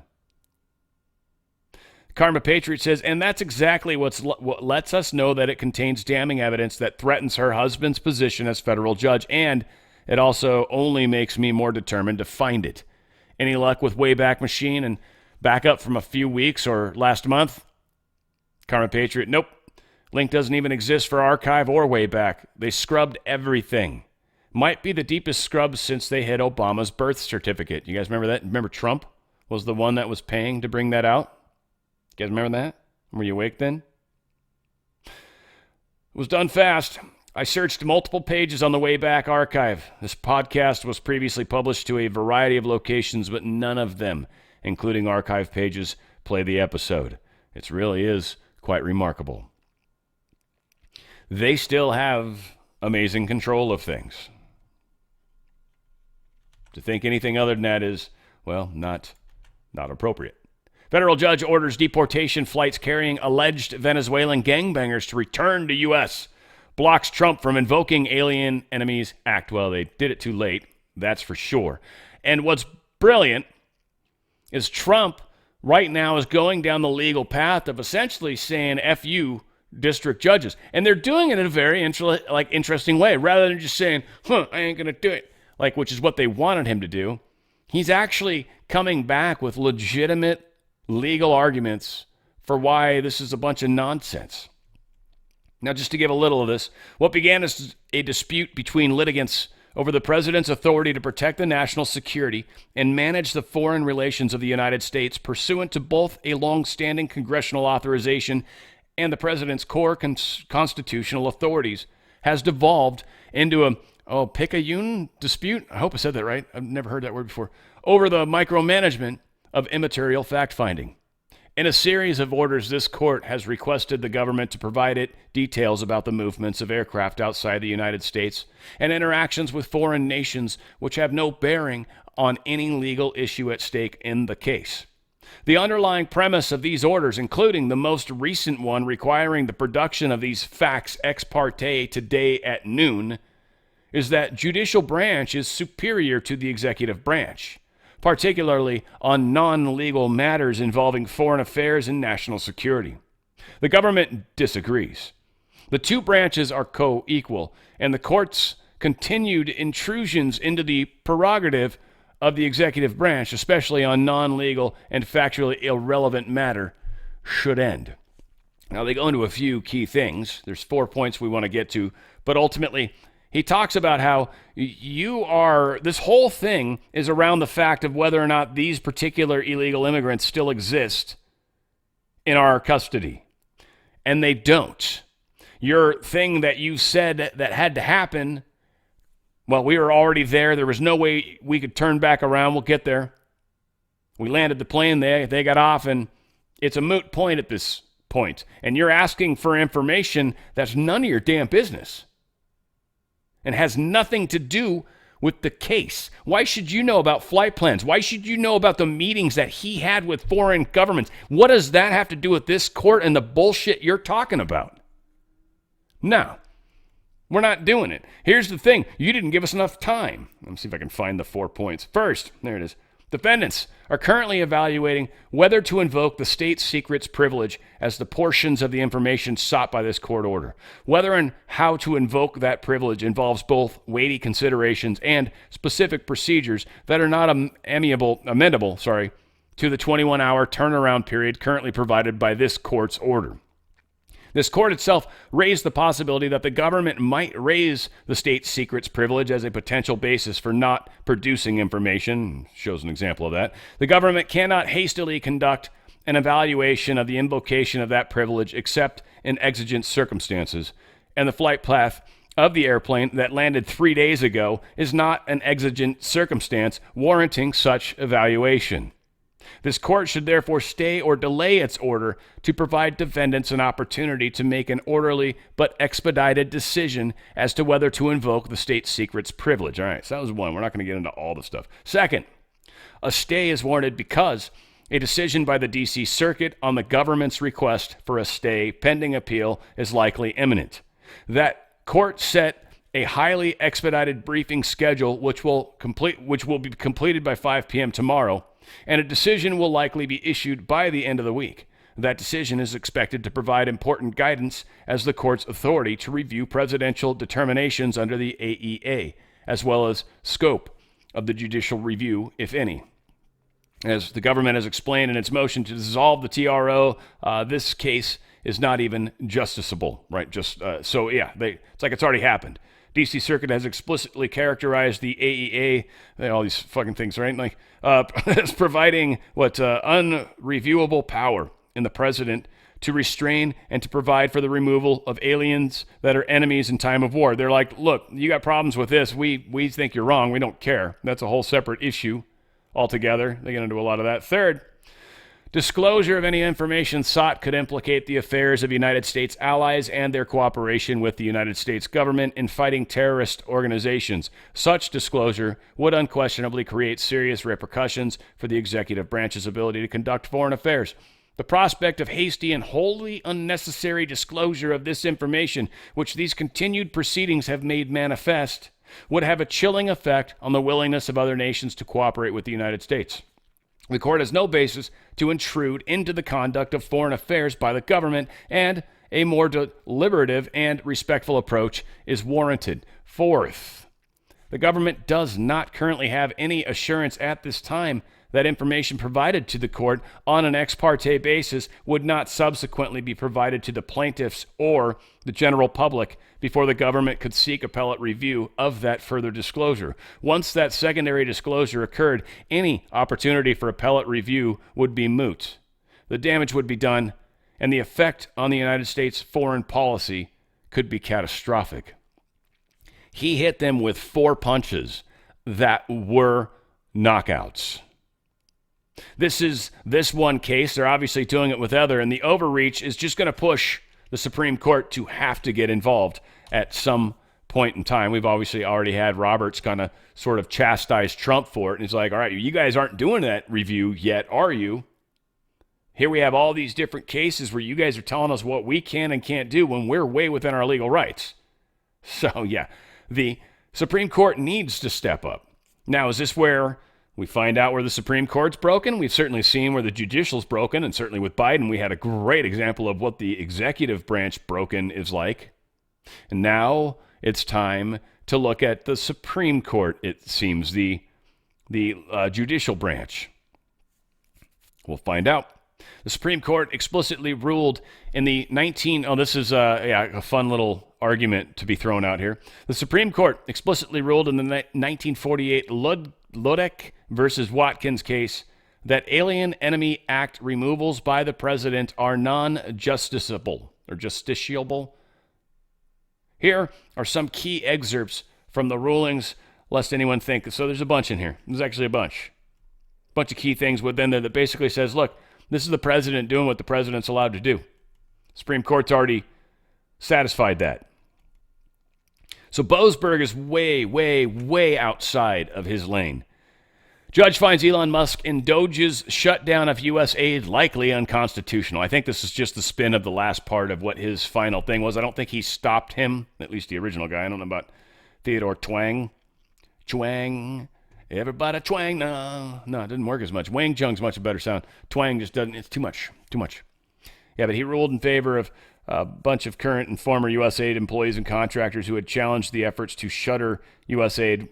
Karma Patriot says, and that's exactly what lets us know that it contains damning evidence that threatens her husband's position as federal judge, and it also only makes me more determined to find it. Any luck with Wayback Machine and backup from a few weeks or last month? Karma Patriot, nope. Link doesn't even exist for archive or Wayback. They scrubbed everything. Might be the deepest scrub since they hid Obama's birth certificate. You guys remember that? Remember Trump was the one that was paying to bring that out? You guys remember that? Were you awake then? It was done fast. I searched multiple pages on the Wayback archive. This podcast was previously published to a variety of locations, but none of them, including archive pages, play the episode. It really is quite remarkable. They still have amazing control of things. To think anything other than that is, well, not appropriate. Federal judge orders deportation flights carrying alleged Venezuelan gangbangers to return to U.S. Blocks Trump from invoking Alien Enemies Act. Well, they did it too late, that's for sure. And what's brilliant is Trump right now is going down the legal path of essentially saying F you district judges. And they're doing it in a very interesting way. Rather than just saying, I ain't going to do it, which is what they wanted him to do. He's actually coming back with legitimate legal arguments for why this is a bunch of nonsense. Now, just to give a little of this, what began as a dispute between litigants over the president's authority to protect the national security and manage the foreign relations of the United States pursuant to both a long-standing congressional authorization and the president's core constitutional authorities has devolved into a picayune dispute. I hope I said that right. I've never heard that word before. Over the micromanagement of immaterial fact-finding. In a series of orders, this court has requested the government to provide it details about the movements of aircraft outside the United States and interactions with foreign nations which have no bearing on any legal issue at stake in the case. The underlying premise of these orders, including the most recent one requiring the production of these facts ex parte today at noon, is that judicial branch is superior to the executive branch, particularly on non-legal matters involving foreign affairs and national security. The government disagrees. The two branches are co-equal, and the court's continued intrusions into the prerogative of the executive branch, especially on non-legal and factually irrelevant matter, should end. Now, they go into a few key things. There's 4 points we want to get to, but ultimately, he talks about how this whole thing is around the fact of whether or not these particular illegal immigrants still exist in our custody. And they don't. Your thing that you said that had to happen, well, we were already there. There was no way we could turn back around. We'll get there. We landed the plane there. They got off, and it's a moot point at this point. And you're asking for information that's none of your damn business and has nothing to do with the case. Why should you know about flight plans? Why should you know about the meetings that he had with foreign governments? What does that have to do with this court and the bullshit you're talking about? No, we're not doing it. Here's the thing. You didn't give us enough time. Let me see if I can find the 4 points. First, there it is. Defendants are currently evaluating whether to invoke the state secrets privilege as the portions of the information sought by this court order. Whether and how to invoke that privilege involves both weighty considerations and specific procedures that are not amendable to the 21-hour turnaround period currently provided by this court's order. This court itself raised the possibility that the government might raise the state secrets privilege as a potential basis for not producing information. Shows an example of that. The government cannot hastily conduct an evaluation of the invocation of that privilege except in exigent circumstances. And the flight path of the airplane that landed 3 days ago is not an exigent circumstance warranting such evaluation. This court should therefore stay or delay its order to provide defendants an opportunity to make an orderly but expedited decision as to whether to invoke the state secrets privilege. All right, so that was one. We're not going to get into all the stuff. Second, a stay is warranted because A decision by the D.C. Circuit on the government's request for a stay pending appeal is likely imminent. That court set a highly expedited briefing schedule, which will be completed by 5 p.m. tomorrow, and a decision will likely be issued by the end of the week. That decision is expected to provide important guidance as the court's authority to review presidential determinations under the AEA, as well as scope of the judicial review, if any. As the government has explained in its motion to dissolve the TRO, this case is not even justiciable, right? It's like it's already happened. D.C. Circuit has explicitly characterized the AEA, all these fucking things, right? As providing unreviewable power in the president to restrain and to provide for the removal of aliens that are enemies in time of war. They're like, look, you got problems with this. We think you're wrong. We don't care. That's a whole separate issue altogether. They get into a lot of that. Third, disclosure of any information sought could implicate the affairs of United States allies and their cooperation with the United States government in fighting terrorist organizations. Such disclosure would unquestionably create serious repercussions for the executive branch's ability to conduct foreign affairs. The prospect of hasty and wholly unnecessary disclosure of this information, which these continued proceedings have made manifest, would have a chilling effect on the willingness of other nations to cooperate with the United States. The court has no basis to intrude into the conduct of foreign affairs by the government, and a more deliberative and respectful approach is warranted. Fourth, the government does not currently have any assurance at this time that information provided to the court on an ex parte basis would not subsequently be provided to the plaintiffs or the general public before the government could seek appellate review of that further disclosure. Once that secondary disclosure occurred, any opportunity for appellate review would be moot. The damage would be done, and the effect on the United States foreign policy could be catastrophic. He hit them with 4 punches that were knockouts. This one case, they're obviously doing it with other, and the overreach is just going to push the Supreme Court to have to get involved at some point in time. We've obviously already had Roberts kind of sort of chastise Trump for it, and he's like, all right, you guys aren't doing that review yet, are you? Here we have all these different cases where you guys are telling us what we can and can't do when we're way within our legal rights. So, yeah, the Supreme Court needs to step up. Now, is this where we find out where the Supreme Court's broken? We've certainly seen where the judicial's broken, and certainly with Biden, we had a great example of what the executive branch broken is like. And now it's time to look at the Supreme Court, it seems, the judicial branch. We'll find out. The Supreme Court explicitly ruled in the this is a fun little argument to be thrown out here. The Supreme Court explicitly ruled in the 1948 Ludek versus Watkins case that Alien Enemy Act removals by the president are non-justiciable or justiciable. Here are some key excerpts from the rulings, lest anyone think. So there's a bunch in here. There's actually a bunch of key things within there that basically says, look, this is the president doing what the president's allowed to do. Supreme Court's already satisfied that. So Boasberg is way, way, way outside of his lane. Judge finds Elon Musk in DOGE's shutdown of U.S. aid likely unconstitutional. I think this is just the spin of the last part of what his final thing was. I don't think he stopped him, at least the original guy. I don't know about Theodore Twang. Twang. Everybody twang. No, it didn't work as much. Wang Jung's much a better sound. Twang just doesn't. It's too much. Yeah, but he ruled in favor of a bunch of current and former U.S. aid employees and contractors who had challenged the efforts to shutter U.S. aid.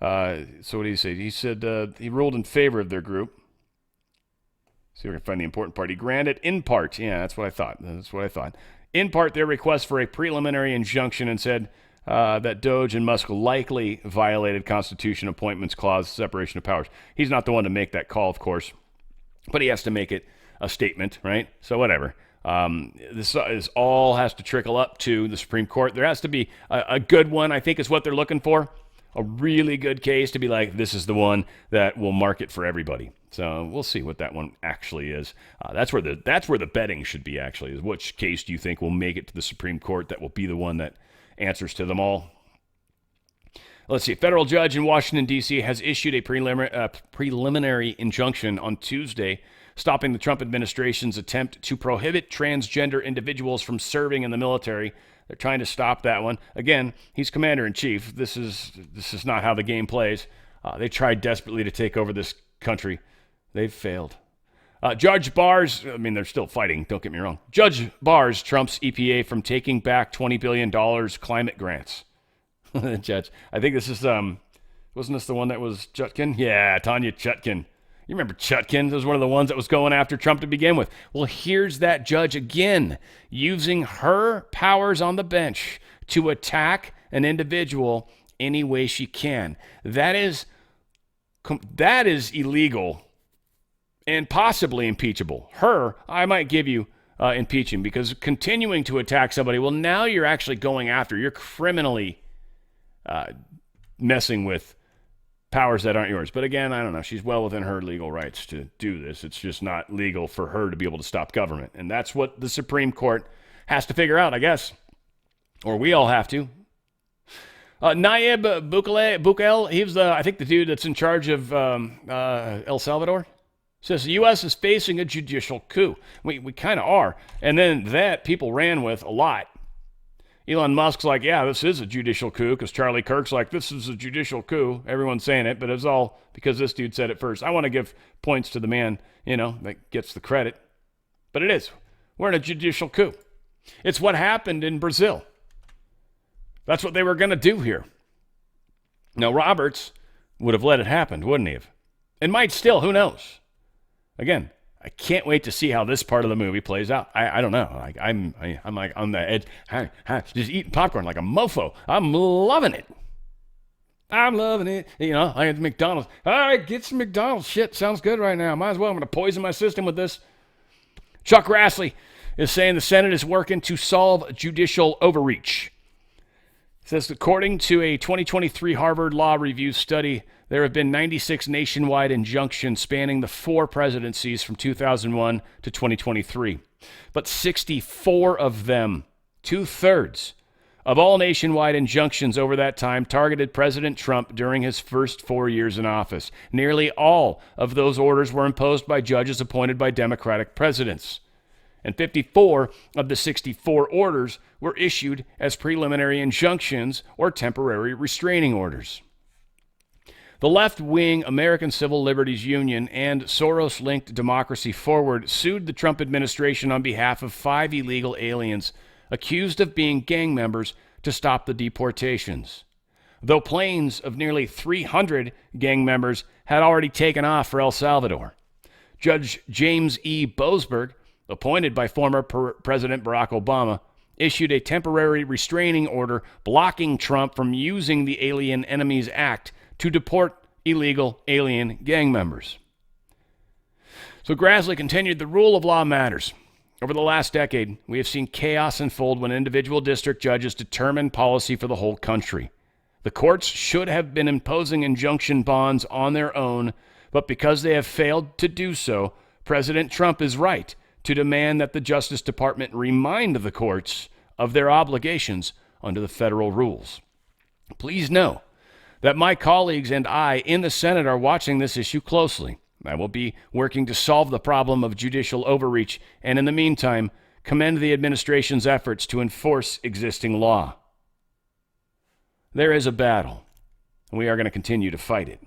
So what did he say? He said he ruled in favor of their group. See if we can find the important part. He granted in part. Yeah, that's what I thought. In part, their request for a preliminary injunction and said that DOGE and Musk likely violated Constitution Appointments Clause separation of powers. He's not the one to make that call, of course, but he has to make it a statement, right? So whatever. This all has to trickle up to the Supreme Court. There has to be a good one, I think, is what they're looking for. A really good case to be like, this is the one that will market for everybody. So we'll see what that one actually is. That's where the betting should be, actually, is which case do you think will make it to the Supreme Court that will be the one that answers to them all. Let's see. A federal judge in Washington, D.C. has issued a preliminary injunction on Tuesday stopping the Trump administration's attempt to prohibit transgender individuals from serving in the military. They're trying to stop that one. Again, he's commander-in-chief. This is not how the game plays. They tried desperately to take over this country. They've failed. Judge bars, I mean, they're still fighting, don't get me wrong. Judge bars Trump's EPA from taking back $20 billion climate grants. Judge, I think this is, wasn't this the one that was Chutkin? Yeah, Tanya Chutkin. You remember Chutkin? This was one of the ones that was going after Trump to begin with. Well, here's that judge again, using her powers on the bench to attack an individual any way she can. That is illegal and possibly impeachable. Her, I might give you impeaching, because continuing to attack somebody, well, now you're actually going after, you're criminally messing with powers that aren't yours. But again, I don't know. She's well within her legal rights to do this. It's just not legal for her to be able to stop government. And that's what the Supreme Court has to figure out, I guess. Or we all have to. Nayib Bukele, he was, I think, the dude that's in charge of El Salvador. Says the U.S. is facing a judicial coup. We kind of are. And then that people ran with a lot. Elon Musk's like, yeah, this is a judicial coup, because Charlie Kirk's like, this is a judicial coup. Everyone's saying it, but it's all because this dude said it first. I want to give points to the man, that gets the credit. But it is. We're in a judicial coup. It's what happened in Brazil. That's what they were going to do here. Now, Roberts would have let it happen, wouldn't he have? And might still, who knows? Again, I can't wait to see how this part of the movie plays out. I don't know. I'm like on the edge, just eating popcorn like a mofo. I'm loving it. I'm loving it. I had McDonald's. All right, get some McDonald's. Shit, sounds good right now. Might as well. I'm going to poison my system with this. Chuck Grassley is saying the Senate is working to solve judicial overreach. It says, according to a 2023 Harvard Law Review study, there have been 96 nationwide injunctions spanning the 4 presidencies from 2001 to 2023. But 64 of them, 2/3 of all nationwide injunctions over that time, targeted President Trump during his first 4 years in office. Nearly all of those orders were imposed by judges appointed by Democratic presidents. And 54 of the 64 orders were issued as preliminary injunctions or temporary restraining orders. The left-wing American Civil Liberties Union and Soros-linked Democracy Forward sued the Trump administration on behalf of 5 illegal aliens accused of being gang members to stop the deportations. Though planes of nearly 300 gang members had already taken off for El Salvador. Judge James E. Boasberg, appointed by former President Barack Obama, issued a temporary restraining order blocking Trump from using the Alien Enemies Act to deport illegal alien gang members. So Grassley continued, the rule of law matters. Over the last decade, we have seen chaos unfold when individual district judges determine policy for the whole country. The courts should have been imposing injunction bonds on their own, but because they have failed to do so, President Trump is right to demand that the Justice Department remind the courts of their obligations under the federal rules. Please know that my colleagues and I in the Senate are watching this issue closely. I will be working to solve the problem of judicial overreach, and in the meantime, commend the administration's efforts to enforce existing law. There is a battle, and we are going to continue to fight it.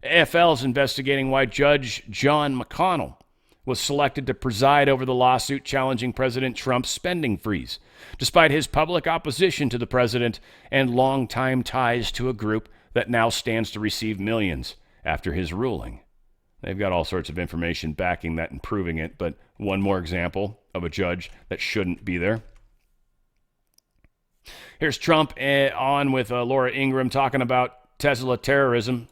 AFL is investigating why Judge John McConnell was selected to preside over the lawsuit challenging President Trump's spending freeze, despite his public opposition to the president and longtime ties to a group that now stands to receive millions after his ruling. They've got all sorts of information backing that and proving it, but one more example of a judge that shouldn't be there. Here's Trump on with Laura Ingraham talking about Tesla terrorism.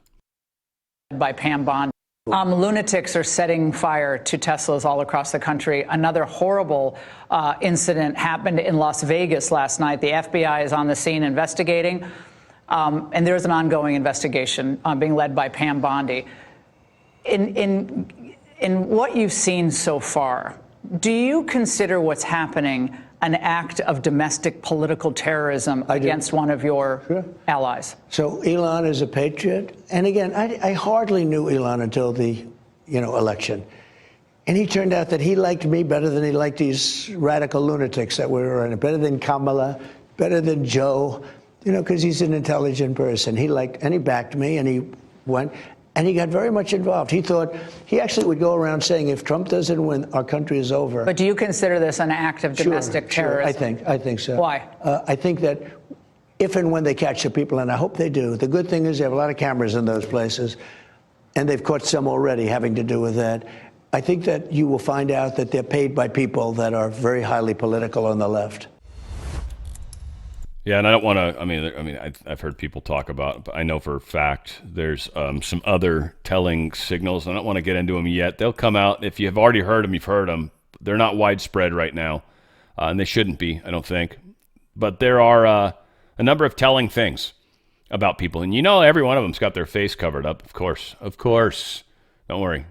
By Pam Bondi. Lunatics are setting fire to Teslas all across the country. Another horrible incident happened in Las Vegas last night. The FBI is on the scene investigating, and there's an ongoing investigation being led by Pam Bondi. In what you've seen so far, do you consider what's happening an act of domestic political terrorism against one of your allies? So Elon is a patriot. And again, I hardly knew Elon until the election. And he turned out that he liked me better than he liked these radical lunatics that were in it, better than Kamala, better than Joe, because he's an intelligent person. And he backed me, and he went, and he got very much involved. He thought, he actually would go around saying, if Trump doesn't win, our country is over. But do you consider this an act of domestic terrorism? I think so. Why? I think that if and when they catch the people, and I hope they do, the good thing is they have a lot of cameras in those places, and they've caught some already having to do with that. I think that you will find out that they're paid by people that are very highly political on the left. Yeah, and I don't want to. I've heard people talk about, but I know for a fact there's some other telling signals. I don't want to get into them yet. They'll come out. If you've already heard them, you've heard them. They're not widespread right now, and they shouldn't be, I don't think. But there are a number of telling things about people, and every one of them's got their face covered up. Of course. Don't worry.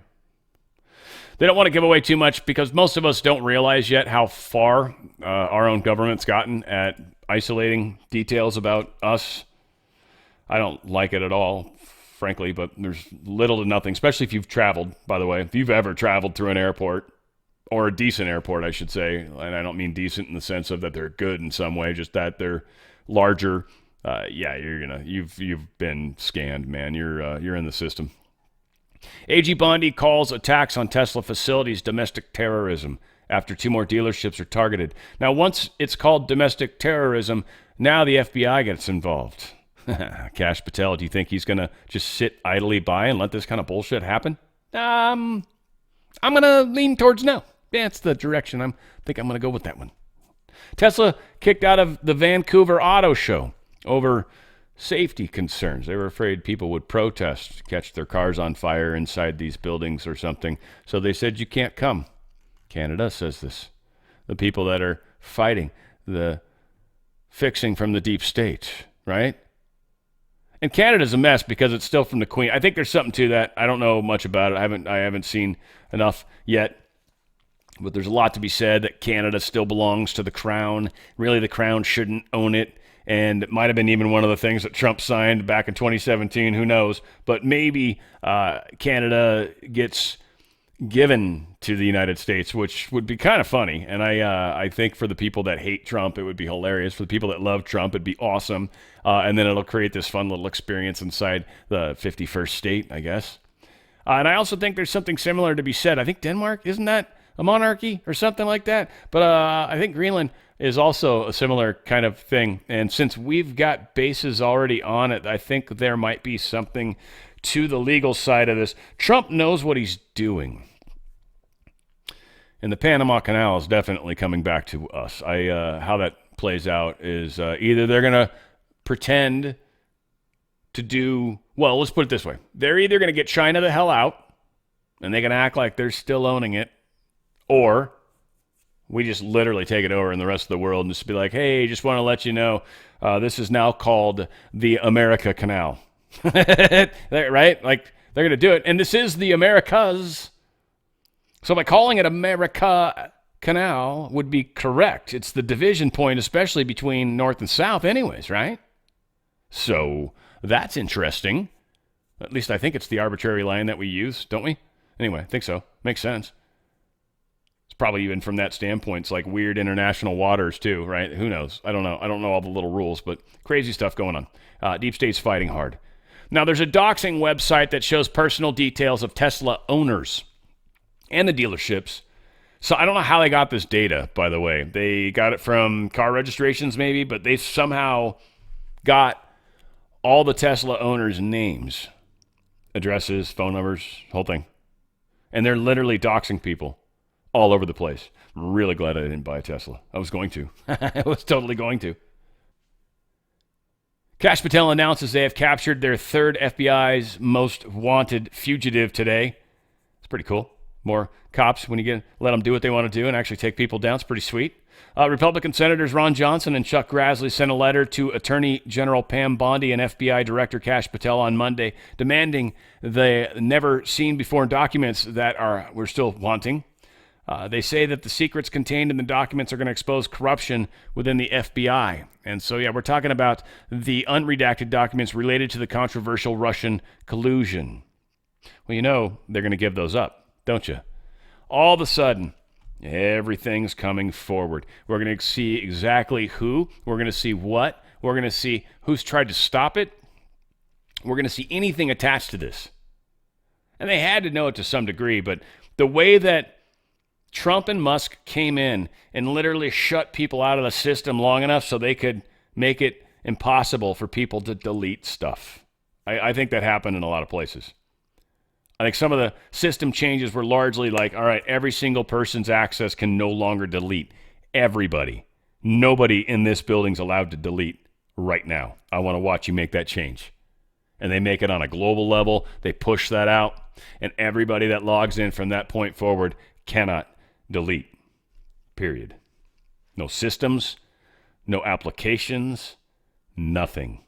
They don't want to give away too much because most of us don't realize yet how far our own government's gotten at isolating details about us. I don't like it at all, frankly, but there's little to nothing, especially if you've traveled, by the way. If you've ever traveled through an airport, or a decent airport, I should say, and I don't mean decent in the sense of that they're good in some way, just that they're larger. You've been scanned, man. You're in the system. AG Bondi calls attacks on Tesla facilities domestic terrorism after 2 more dealerships are targeted. Now, once it's called domestic terrorism, now the FBI gets involved. Kash Patel, do you think he's going to just sit idly by and let this kind of bullshit happen? I'm going to lean towards no. That's the direction I think I'm going to go with that one. Tesla kicked out of the Vancouver Auto Show over safety concerns. They were afraid people would protest, catch their cars on fire inside these buildings or something. So they said, you can't come. Canada says this. The people that are fighting the fixing from the deep state, right? And Canada's a mess because it's still from the Queen. I think there's something to that. I don't know much about it. I haven't seen enough yet. But there's a lot to be said that Canada still belongs to the Crown. Really, the Crown shouldn't own it. And it might have been even one of the things that Trump signed back in 2017. Who knows? But maybe Canada gets given to the United States, which would be kind of funny. And I think for the people that hate Trump, it would be hilarious. For the people that love Trump, it'd be awesome. And then it'll create this fun little experience inside the 51st state, I guess. And I also think there's something similar to be said. I think Denmark, isn't that a monarchy or something like that? But I think Greenland is also a similar kind of thing. And since we've got bases already on it, I think there might be something to the legal side of this. Trump knows what he's doing. And the Panama Canal is definitely coming back to us. How that plays out is either they're going to pretend to do, well, let's put it this way. They're either going to get China the hell out, and they can act like they're still owning it, or we just literally take it over in the rest of the world and just be like, hey, just want to let you know, this is now called the America Canal. Right? Like, they're going to do it. And this is the Americas. So by calling it America Canal would be correct. It's the division point, especially between North and South anyways, right? So that's interesting. At least I think it's the arbitrary line that we use, don't we? Anyway, I think so. Makes sense. Probably even from that standpoint, it's like weird international waters too, right? Who knows? I don't know. I don't know all the little rules, but crazy stuff going on. Deep State's fighting hard. Now, there's a doxing website that shows personal details of Tesla owners and the dealerships. So I don't know how they got this data, by the way. They got it from car registrations maybe, but they somehow got all the Tesla owners' names, addresses, phone numbers, whole thing. And they're literally doxing people all over the place. I'm really glad I didn't buy a Tesla. I was going to. I was totally going to. Kash Patel announces they have captured their 3rd FBI's most wanted fugitive today. It's pretty cool. More cops when you let them do what they want to do and actually take people down. It's pretty sweet. Republican Senators Ron Johnson and Chuck Grassley sent a letter to Attorney General Pam Bondi and FBI Director Kash Patel on Monday, demanding the never-seen-before documents that we're still wanting. They say that the secrets contained in the documents are going to expose corruption within the FBI. And so, yeah, we're talking about the unredacted documents related to the controversial Russian collusion. Well, you know they're going to give those up, don't you? All of a sudden, everything's coming forward. We're going to see exactly who. We're going to see what. We're going to see who's tried to stop it. We're going to see anything attached to this. And they had to know it to some degree, but the way that Trump and Musk came in and literally shut people out of the system long enough so they could make it impossible for people to delete stuff. I think that happened in a lot of places. I think some of the system changes were largely like, all right, every single person's access can no longer delete. Everybody. Nobody in this building's allowed to delete right now. I want to watch you make that change. And they make it on a global level. They push that out. And everybody that logs in from that point forward cannot delete. Period. No systems, no applications, nothing.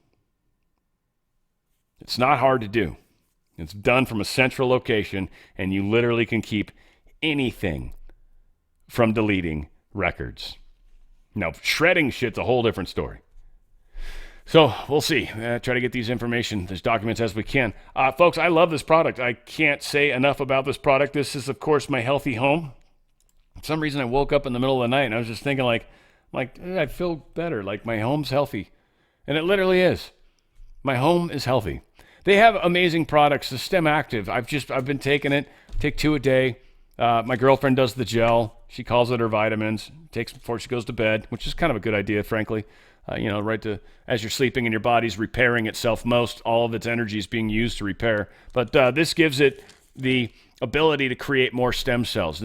It's not hard to do. It's done from a central location, and you literally can keep anything from deleting records. Now, shredding shit's a whole different story. So we'll see. Try to get these documents as we can. Folks, I love this product. I can't say enough about this product. This is, of course, my healthy home. For some reason, I woke up in the middle of the night, and I was just thinking, I feel better. Like, my home's healthy. And it literally is. My home is healthy. They have amazing products. The Stem Active, I've been taking it. Take 2 a day. My girlfriend does the gel. She calls it her vitamins. Takes before she goes to bed, which is kind of a good idea, frankly. As you're sleeping and your body's repairing itself most, all of its energy is being used to repair. But this gives it the ability to create more stem cells.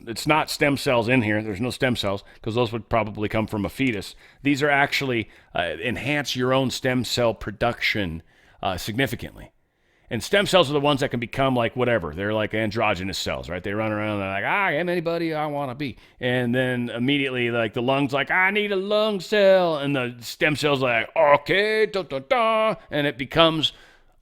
It's not stem cells in here. There's no stem cells because those would probably come from a fetus. These are actually enhance your own stem cell production significantly. And stem cells are the ones that can become like whatever. They're like androgynous cells, right? They run around and they're like, I am anybody I want to be. And then immediately, like, the lung's like, I need a lung cell. And the stem cell's like, okay, and it becomes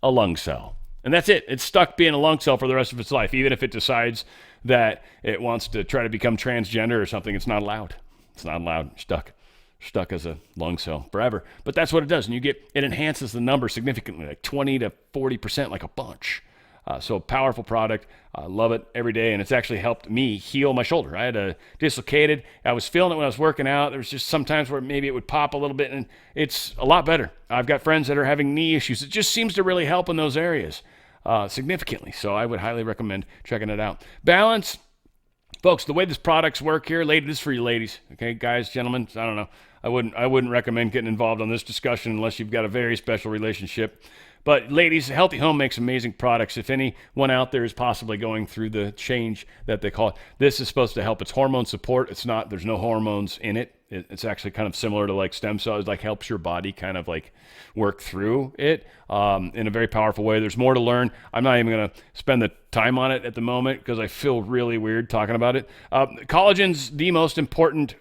a lung cell. And that's it. It's stuck being a lung cell for the rest of its life. Even if it decides that it wants to try to become transgender or something, it's not allowed. It's not allowed. Stuck as a lung cell forever. But that's what it does. And it enhances the number significantly, like 20 to 40%, like a bunch. So a powerful product. I love it every day. And it's actually helped me heal my shoulder. I had a dislocated. I was feeling it when I was working out. There was just some times where maybe it would pop a little bit, and it's a lot better. I've got friends that are having knee issues. It just seems to really help in those areas significantly. So I would highly recommend checking it out. Balance. Folks, the way this products work here, this is for you ladies, okay, guys, gentlemen, I don't know. I wouldn't recommend getting involved on this discussion unless you've got a very special relationship. But ladies, Healthy Home makes amazing products. If anyone out there is possibly going through the change that they call it, this is supposed to help. It's hormone support. It's not, there's no hormones in it. It's actually kind of similar to like stem cells, like helps your body kind of like work through it in a very powerful way. There's more to learn. I'm not even going to spend the time on it at the moment because I feel really weird talking about it. Collagen's the most important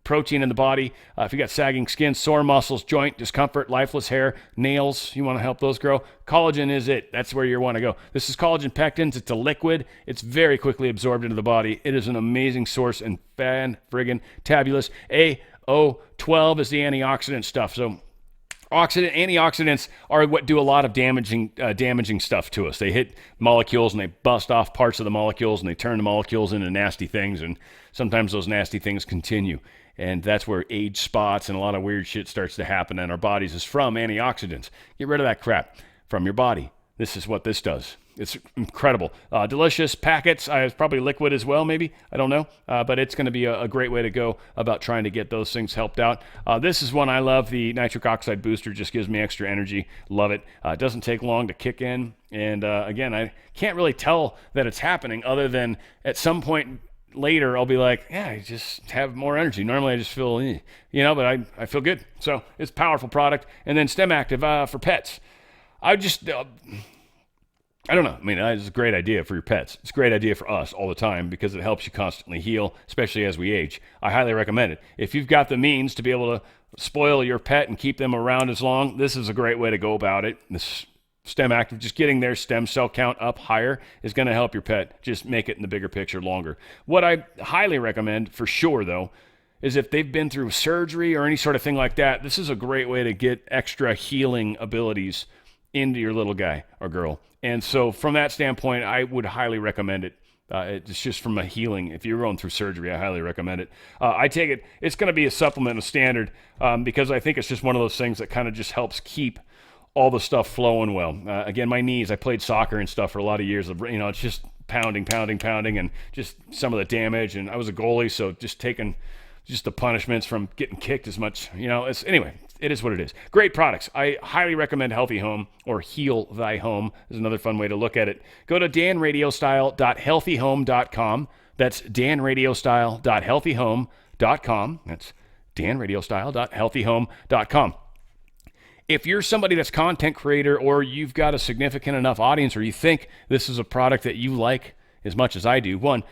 protein in the body. If you got sagging skin, sore muscles, joint discomfort, lifeless hair, nails, you want to help those grow, collagen is it. That's where you want to go. This is collagen pectins. It's a liquid. It's very quickly absorbed into the body. It is an amazing source and friggen tabulous. AO12 is the antioxidant stuff. So antioxidants are what do a lot of damaging stuff to us. They hit molecules and they bust off parts of the molecules and they turn the molecules into nasty things, and sometimes those nasty things continue. And that's where age spots and a lot of weird shit starts to happen in our bodies is from antioxidants. Get rid of that crap from your body. This is what this does. It's incredible. Delicious packets. It's probably liquid as well, maybe. I don't know. But it's going to be a great way to go about trying to get those things helped out. This is one I love. The nitric oxide booster just gives me extra energy. Love it. It doesn't take long to kick in. And again, I can't really tell that it's happening other than at some point later I'll be like, yeah, I just have more energy. Normally I just feel, but I feel good. So it's a powerful product. And then Stem Active for pets. I don't know. I mean, it's a great idea for your pets. It's a great idea for us all the time because it helps you constantly heal, especially as we age. I highly recommend it. If you've got the means to be able to spoil your pet and keep them around as long, this is a great way to go about it. This Stem Active, just getting their stem cell count up higher is going to help your pet just make it in the bigger picture longer. What I highly recommend for sure, though, is if they've been through surgery or any sort of thing like that, this is a great way to get extra healing abilities into your little guy or girl. And so from that standpoint, I would highly recommend it. It's just from a healing. If you're going through surgery, I highly recommend it. I take it, it's going to be a supplement, a standard, because I think it's just one of those things that kind of just helps keep all the stuff flowing well. Again, my knees, I played soccer and stuff for a lot of years. It's just pounding, and just some of the damage. And I was a goalie, so just taking just the punishments from getting kicked as much, anyway, it is what it is. Great products. I highly recommend Healthy Home, or Heal Thy Home is another fun way to look at it. Go to danradiostyle.healthyhome.com. That's danradiostyle.healthyhome.com. That's danradiostyle.healthyhome.com. If you're somebody that's content creator, or you've got a significant enough audience, or you think this is a product that you like as much as I do, one,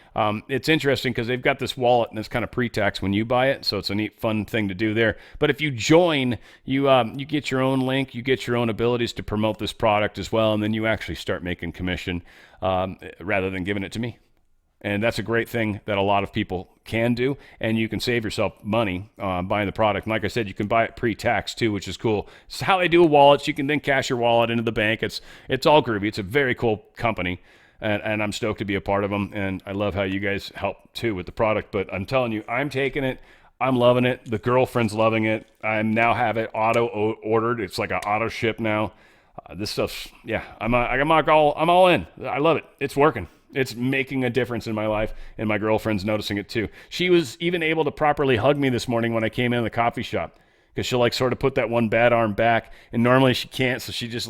it's interesting because they've got this wallet and it's kind of pre-tax when you buy it, so it's a neat, fun thing to do there. But if you join, you get your own link, you get your own abilities to promote this product as well, and then you actually start making commission rather than giving it to me. And that's a great thing that a lot of people can do, and you can save yourself money buying the product. And like I said, you can buy it pre-tax too, which is cool. It's how they do wallets. You can then cash your wallet into the bank. It's all groovy. It's a very cool company, and I'm stoked to be a part of them. And I love how you guys help too with the product. But I'm telling you, I'm taking it. I'm loving it. The girlfriend's loving it. I now have it auto ordered. It's like an auto ship now. This stuff's, yeah, I'm all in. I love it. It's working. It's making a difference in my life, and my girlfriend's noticing it too. She was even able to properly hug me this morning when I came in the coffee shop, because she'll sort of put that one bad arm back, and normally she can't, so she just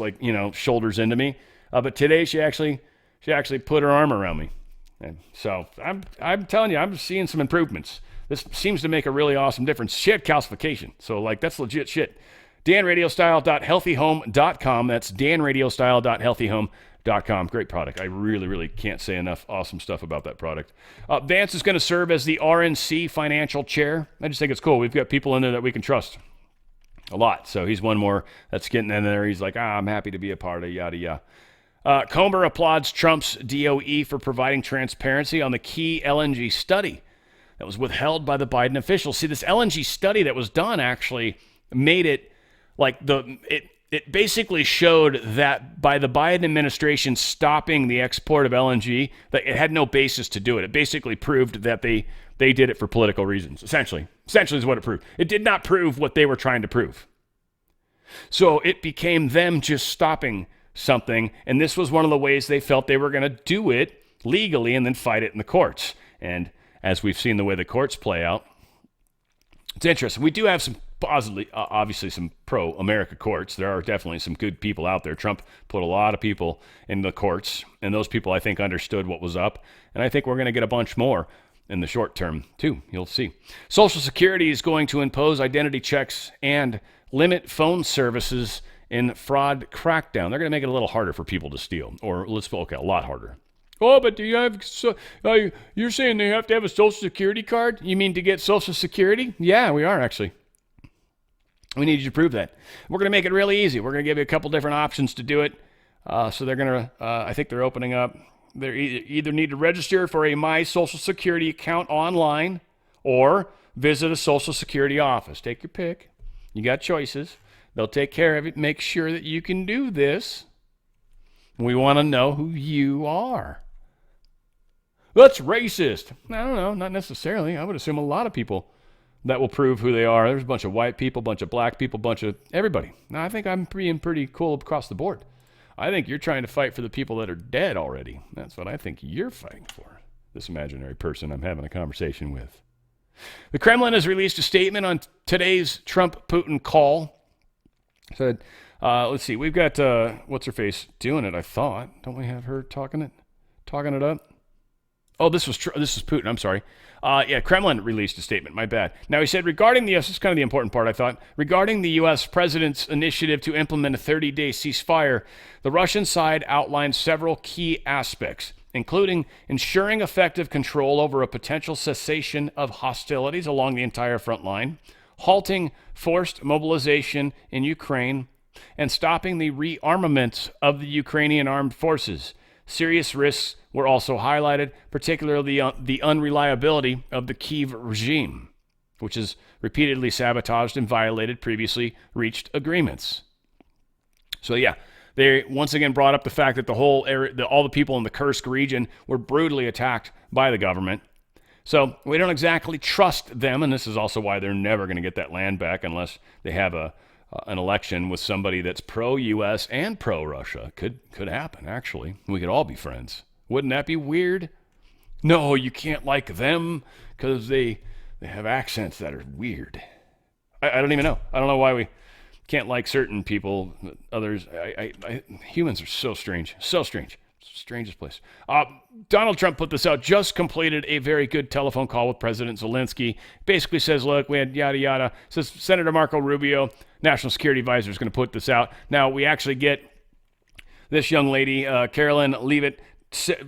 shoulders into me. But today she actually put her arm around me, and so I'm telling you, I'm seeing some improvements. This seems to make a really awesome difference. She had calcification, so that's legit shit. danradiostyle.healthyhome.com. That's danradiostyle.healthyhome.com. Great product. I really, really can't say enough awesome stuff about that product. Vance is going to serve as the RNC financial chair. I just think it's cool. We've got people in there that we can trust a lot. So he's one more that's getting in there. He's like, I'm happy to be a part of yada yada. Comer applauds Trump's DOE for providing transparency on the key LNG study that was withheld by the Biden officials. See, this LNG study that was done actually made it it basically showed that by the Biden administration stopping the export of LNG, that it had no basis to do it. It basically proved that they did it for political reasons, essentially. Essentially is what it proved. It did not prove what they were trying to prove. So it became them just stopping something, and this was one of the ways they felt they were going to do it legally and then fight it in the courts. And as we've seen the way the courts play out, it's interesting. We do have some obviously some pro-America courts. There are definitely some good people out there. Trump put a lot of people in the courts, and those people, I think, understood what was up. And I think we're going to get a bunch more in the short term, too. You'll see. Social Security is going to impose identity checks and limit phone services in fraud crackdown. They're going to make it a little harder for people to steal, or a lot harder. Oh, but do you have, you're saying they have to have a Social Security card? You mean to get Social Security? Yeah, we are, actually. We need you to prove that. We're going to make it really easy. We're going to give you a couple different options to do it. So they're going to, I think they're opening up. They either need to register for a My Social Security account online or visit a Social Security office. Take your pick. You got choices. They'll take care of it. Make sure that you can do this. We want to know who you are. That's racist. I don't know, not necessarily. I would assume a lot of people that will prove who they are. There's a bunch of white people, a bunch of black people, a bunch of everybody. Now, I think I'm being pretty cool across the board. I think you're trying to fight for the people that are dead already. That's what I think you're fighting for, this imaginary person I'm having a conversation with. The Kremlin has released a statement on today's Trump-Putin call. Said, let's see, we've got, what's-her-face doing it, I thought. Don't we have her talking it up? Oh, this is Putin. I'm sorry. Kremlin released a statement. My bad. Now, he said, regarding the U.S., this is kind of the important part, I thought. Regarding the U.S. president's initiative to implement a 30-day ceasefire, the Russian side outlined several key aspects, including ensuring effective control over a potential cessation of hostilities along the entire front line, halting forced mobilization in Ukraine, and stopping the rearmament of the Ukrainian armed forces. Serious risks were also highlighted, particularly the unreliability of the Kyiv regime, which has repeatedly sabotaged and violated previously reached agreements. So yeah, They once again brought up the fact that the whole area, all the people in the Kursk region were brutally attacked by the government. So we don't exactly trust them, and this is also why they're never going to get that land back unless they have an election with somebody that's pro-U.S. and pro-Russia. Could happen, actually. We could all be friends. Wouldn't that be weird? No, you can't like them because they have accents that are weird. I don't even know. I don't know why we can't like certain people. Others, humans are so strange. So strange. Strangest place. Donald Trump put this out, just completed a very good telephone call with President Zelensky. Basically says, look, we had yada, yada. Says Senator Marco Rubio, National Security Advisor, is going to put this out. Now, we actually get this young lady, Carolyn Leavitt,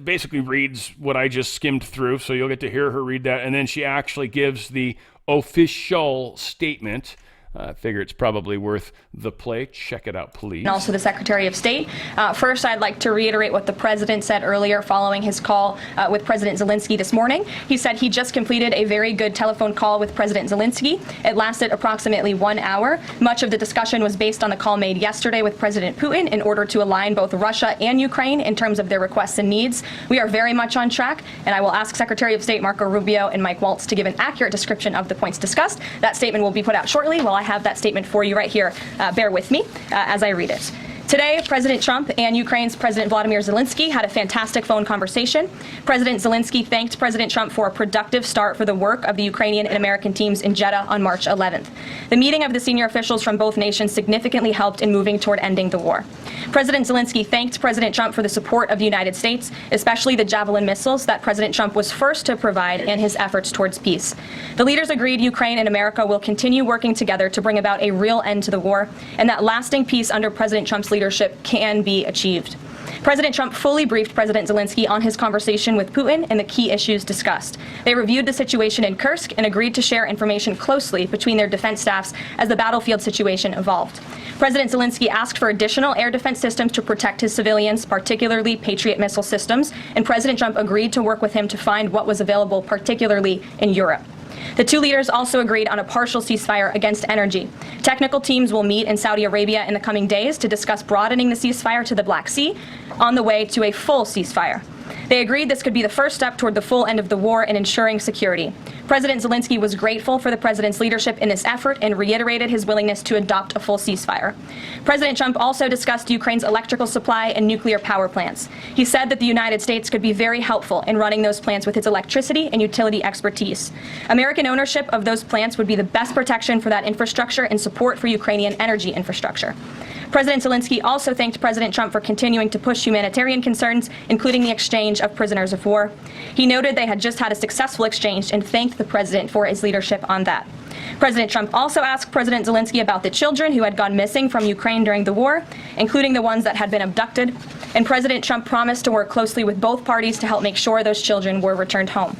basically reads what I just skimmed through, so you'll get to hear her read that. And then she actually gives the official statement. I figure it's probably worth the play. Check it out, please. And also the Secretary of State. First, I'd like to reiterate what the President said earlier following his call with President Zelensky this morning. He said he just completed a very good telephone call with President Zelensky. It lasted approximately 1 hour. Much of the discussion was based on the call made yesterday with President Putin in order to align both Russia and Ukraine in terms of their requests and needs. We are very much on track, and I will ask Secretary of State Marco Rubio and Mike Waltz to give an accurate description of the points discussed. That statement will be put out shortly. While I have that statement for you right here. Bear with me as I read it. Today, President Trump and Ukraine's President Vladimir Zelensky had a fantastic phone conversation. President Zelensky thanked President Trump for a productive start for the work of the Ukrainian and American teams in Jeddah on March 11th. The meeting of the senior officials from both nations significantly helped in moving toward ending the war. President Zelensky thanked President Trump for the support of the United States, especially the Javelin missiles that President Trump was first to provide in his efforts towards peace. The leaders agreed Ukraine and America will continue working together to bring about a real end to the war, and that lasting peace under President Trump's leadership can be achieved. President Trump fully briefed President Zelensky on his conversation with Putin and the key issues discussed. They reviewed the situation in Kursk and agreed to share information closely between their defense staffs as the battlefield situation evolved. President Zelensky asked for additional air defense systems to protect his civilians, particularly Patriot missile systems, and President Trump agreed to work with him to find what was available, particularly in Europe. The two leaders also agreed on a partial ceasefire against energy. Technical teams will meet in Saudi Arabia in the coming days to discuss broadening the ceasefire to the Black Sea on the way to a full ceasefire. They agreed this could be the first step toward the full end of the war and ensuring security. President Zelensky was grateful for the president's leadership in this effort and reiterated his willingness to adopt a full ceasefire. President Trump also discussed Ukraine's electrical supply and nuclear power plants. He said that the United States could be very helpful in running those plants with its electricity and utility expertise. American ownership of those plants would be the best protection for that infrastructure and support for Ukrainian energy infrastructure. President Zelensky also thanked President Trump for continuing to push humanitarian concerns, including the exchange of prisoners of war. He noted they had just had a successful exchange and thanked the president for his leadership on that. President Trump also asked President Zelensky about the children who had gone missing from Ukraine during the war, including the ones that had been abducted, and President Trump promised to work closely with both parties to help make sure those children were returned home.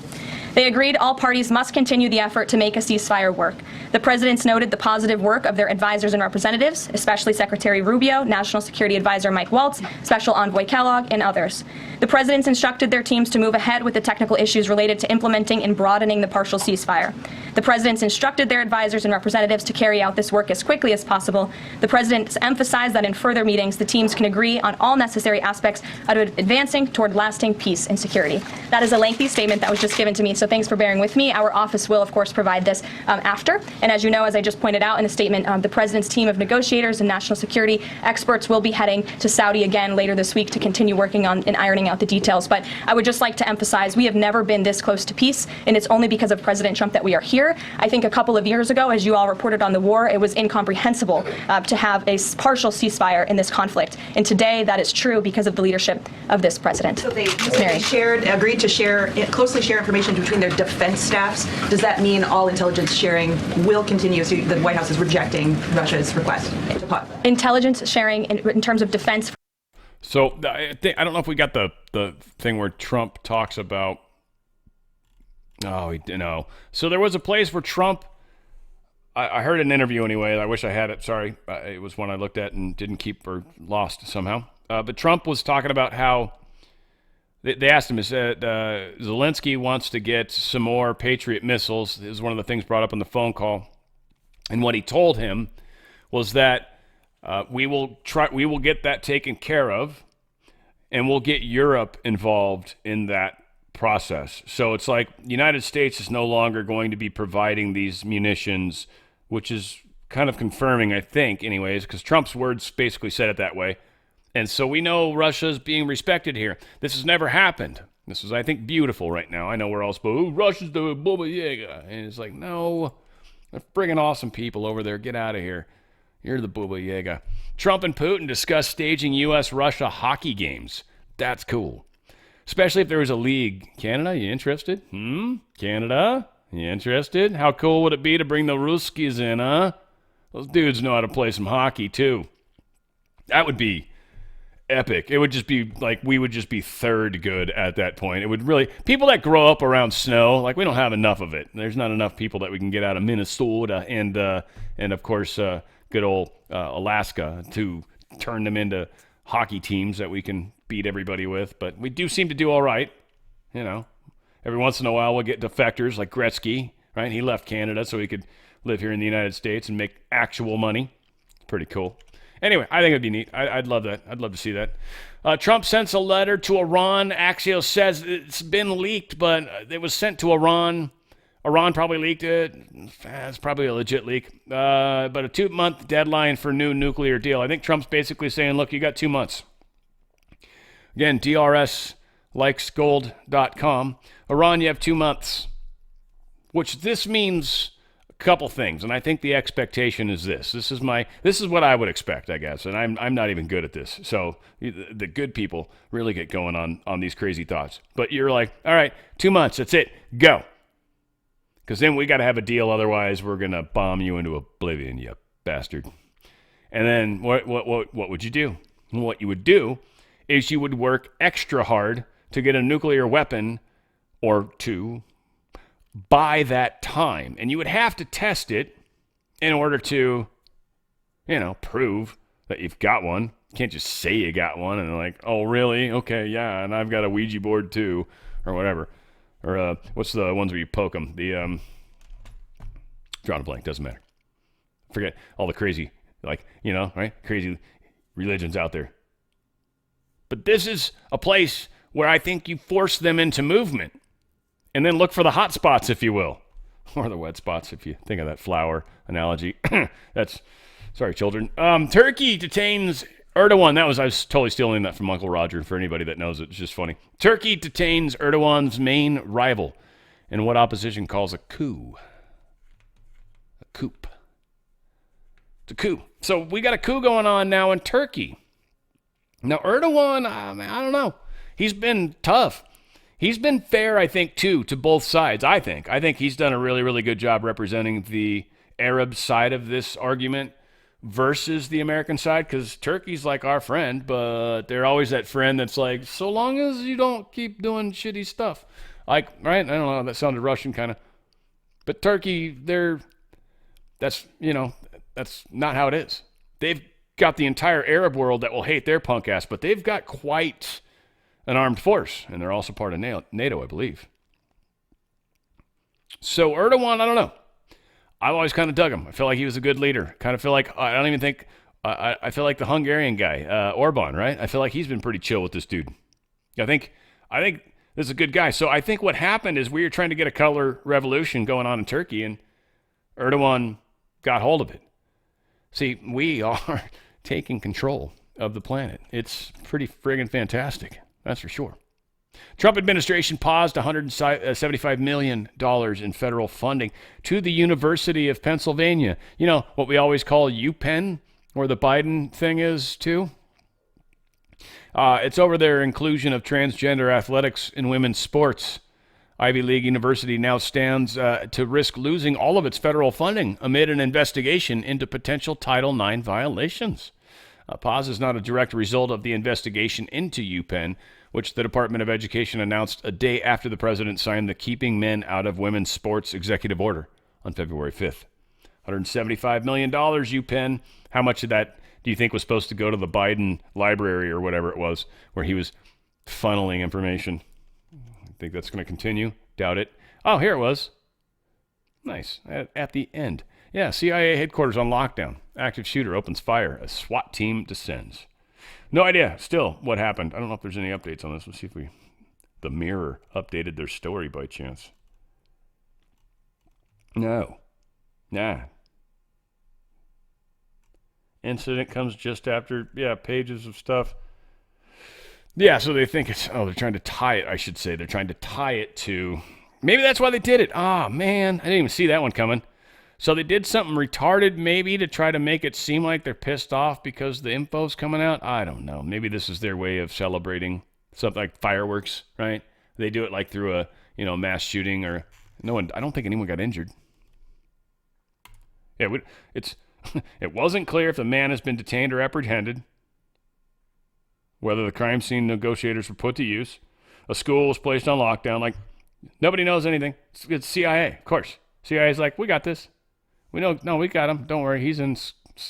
They agreed all parties must continue the effort to make a ceasefire work. The presidents noted the positive work of their advisors and representatives, especially Secretary Rubio, National Security Advisor Mike Waltz, Special Envoy Kellogg, and others. The presidents instructed their teams to move ahead with the technical issues related to implementing and broadening the partial ceasefire. The presidents instructed their advisors and representatives to carry out this work as quickly as possible. The presidents emphasized that in further meetings, the teams can agree on all necessary aspects of advancing toward lasting peace and security. That is a lengthy statement that was just given to me, so thanks for bearing with me. Our office will, of course, provide this after. And as you know, as I just pointed out in the statement, the president's team of negotiators and national security experts will be heading to Saudi again later this week to continue working on and ironing out the details. But I would just like to emphasize we have never been this close to peace, and it's only because of President Trump that we are here. I think a couple of years ago, as you all reported on the war, it was incomprehensible to have a partial ceasefire in this conflict. And today, that is true because of the leadership of this president. So they agreed to closely share information between their defense staffs. Does that mean all intelligence sharing will continue? So the White House is rejecting Russia's request to pause. Intelligence sharing in terms of defense. So I don't know if we got the thing where Trump talks about. Oh, no. So there was a place where Trump, I heard an interview anyway. I wish I had it. Sorry. It was one I looked at and didn't keep or lost somehow. But Trump was talking about how they asked him, Zelensky wants to get some more Patriot missiles. This is one of the things brought up on the phone call. And what he told him was that We will get that taken care of, and we'll get Europe involved in that process. So it's like the United States is no longer going to be providing these munitions, which is kind of confirming, I think, anyways, because Trump's words basically said it that way. And so we know Russia's being respected here. This has never happened. This is, I think, beautiful right now. I know we're all supposed, Russia's the Baba Yaga. And it's like, no, they're friggin' awesome people over there. Get out of here. You're the Baba Yaga. Trump and Putin discuss staging U.S.-Russia hockey games. That's cool. Especially if there was a league. Canada, you interested? Canada, you interested? How cool would it be to bring the Ruskies in, huh? Those dudes know how to play some hockey, too. That would be epic. It would just be like we would just be third good at that point. It would really, people that grow up around snow, like we don't have enough of it. There's not enough people that we can get out of Minnesota and of course good old Alaska to turn them into hockey teams that we can beat everybody with. But we do seem to do all right. You know, every once in a while we'll get defectors like Gretzky, right? He left Canada so he could live here in the United States and make actual money. Pretty cool. Anyway, I think it'd be neat. I'd love that. I'd love to see that. Trump sends a letter to Iran. Axios says it's been leaked, but it was sent to Iran. Iran probably leaked it. It's probably a legit leak. But a 2-month deadline for new nuclear deal. I think Trump's basically saying, look, you got 2 months. Again, DRSlikesgold.com. Iran, you have 2 months. Which this means couple things, and I think the expectation is this. This is what I would expect, I guess, and I'm not even good at this. So the good people really get going on these crazy thoughts. But you're like, all right, 2 months, that's it, go. Because then we got to have a deal, otherwise we're gonna bomb you into oblivion, you bastard. And then what would you do? What you would do is you would work extra hard to get a nuclear weapon or two by that time. And you would have to test it in order to, prove that you've got one. You can't just say you got one and like, oh, really? Okay, yeah, and I've got a Ouija board too, or whatever. Or what's the ones where you poke them? The, drawing a blank, doesn't matter. Forget all the crazy, right? Crazy religions out there. But this is a place where I think you force them into movement. And then look for the hot spots, if you will. Or the wet spots, if you think of that flower analogy. Sorry, children. Turkey detains Erdogan. I was totally stealing that from Uncle Roger. For anybody that knows it, it's just funny. Turkey detains Erdogan's main rival in what opposition calls a coup. A coup. It's a coup. So we got a coup going on now in Turkey. Now, Erdogan, I don't know. He's been tough. He's been fair, I think, too, to both sides, I think. I think he's done a really, really good job representing the Arab side of this argument versus the American side, because Turkey's like our friend, but they're always that friend that's like, so long as you don't keep doing shitty stuff. Like, right? I don't know, that sounded Russian kind of. But Turkey, that's not how it is. They've got the entire Arab world that will hate their punk ass, but they've got quite an armed force, and they're also part of NATO, I believe. So Erdogan, I don't know. I've always kind of dug him. I feel like he was a good leader. Kind of feel like, I feel like the Hungarian guy, Orban, right? I feel like he's been pretty chill with this dude. I think this is a good guy. So I think what happened is we were trying to get a color revolution going on in Turkey, and Erdogan got hold of it. See, we are taking control of the planet. It's pretty friggin' fantastic. That's for sure. Trump administration paused $175 million in federal funding to the University of Pennsylvania. You know, what we always call UPenn, or the Biden thing is too. It's over their inclusion of transgender athletics in women's sports. Ivy League University now stands to risk losing all of its federal funding amid an investigation into potential Title IX violations. Pause is not a direct result of the investigation into UPenn, which the Department of Education announced a day after the president signed the Keeping Men Out of Women's Sports executive order on February 5th. $175 million, UPenn. How much of that do you think was supposed to go to the Biden library or whatever it was, where he was funneling information? I think that's going to continue. Doubt it. Oh, here it was. Nice. At the end. Yeah, CIA headquarters on lockdown. Active shooter opens fire. A SWAT team descends. No idea still what happened. I don't know if there's any updates on this. Let's see if the Mirror updated their story by chance. No. Nah. Incident comes just after, pages of stuff. Yeah, so they think they're trying to tie it, I should say. They're trying to tie it to, maybe that's why they did it. Ah, man, I didn't even see that one coming. So they did something retarded maybe to try to make it seem like they're pissed off because the info's coming out. I don't know. Maybe this is their way of celebrating something like fireworks, right? They do it like through a, mass shooting or no one. I don't think anyone got injured. Yeah, it wasn't clear if the man has been detained or apprehended, whether the crime scene negotiators were put to use. A school was placed on lockdown. Like, nobody knows anything. It's CIA, of course. CIA's like, we got this. We got him. Don't worry.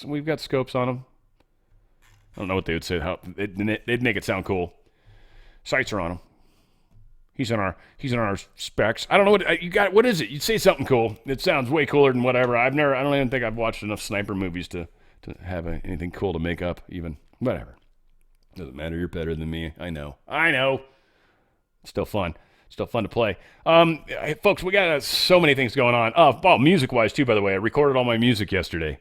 We've got scopes on him. I don't know what they would say. They'd make it sound cool. Sights are on him. He's in our specs. I don't know what you got. What is it? You'd say something cool. It sounds way cooler than whatever. I don't even think I've watched enough sniper movies to have anything cool to make up even. Whatever. Doesn't matter. You're better than me. I know. Still fun. Still fun to play. Hey, folks, we got so many things going on. Music-wise, too, by the way. I recorded all my music yesterday.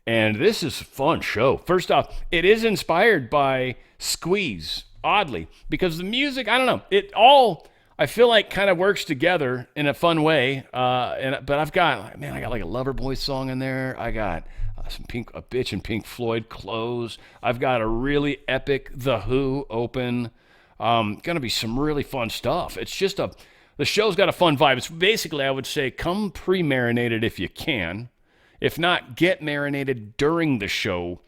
And this is a fun show. First off, it is inspired by Squeeze, oddly. Because the music, I don't know. It all, I feel like, kind of works together in a fun way. But I got like a Loverboy song in there. I got a bitch in Pink Floyd, Close. I've got a really epic The Who open. Gonna be some really fun stuff. It's just the show's got a fun vibe. It's basically, I would say, come pre-marinated if you can. If not, get marinated during the show,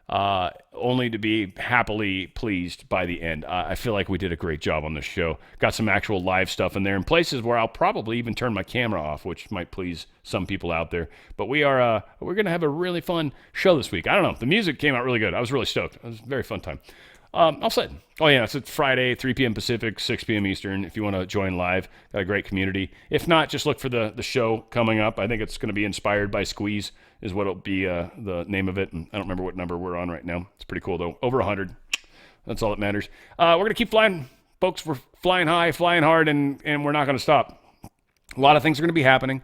only to be happily pleased by the end. I feel like we did a great job on this show. Got some actual live stuff in there, in places where I'll probably even turn my camera off, which might please some people out there. But we're gonna have a really fun show this week. I don't know. The music came out really good. I was really stoked. It was a very fun time. I'll say, it's Friday, 3 p.m. Pacific, 6 p.m. Eastern, if you want to join live. Got a great community. If not, just look for the show coming up. I think it's going to be inspired by Squeeze is what it'll be, the name of it. And I don't remember what number we're on right now. It's pretty cool, though. Over 100. That's all that matters. We're going to keep flying. Folks, we're flying high, flying hard, and we're not going to stop. A lot of things are going to be happening.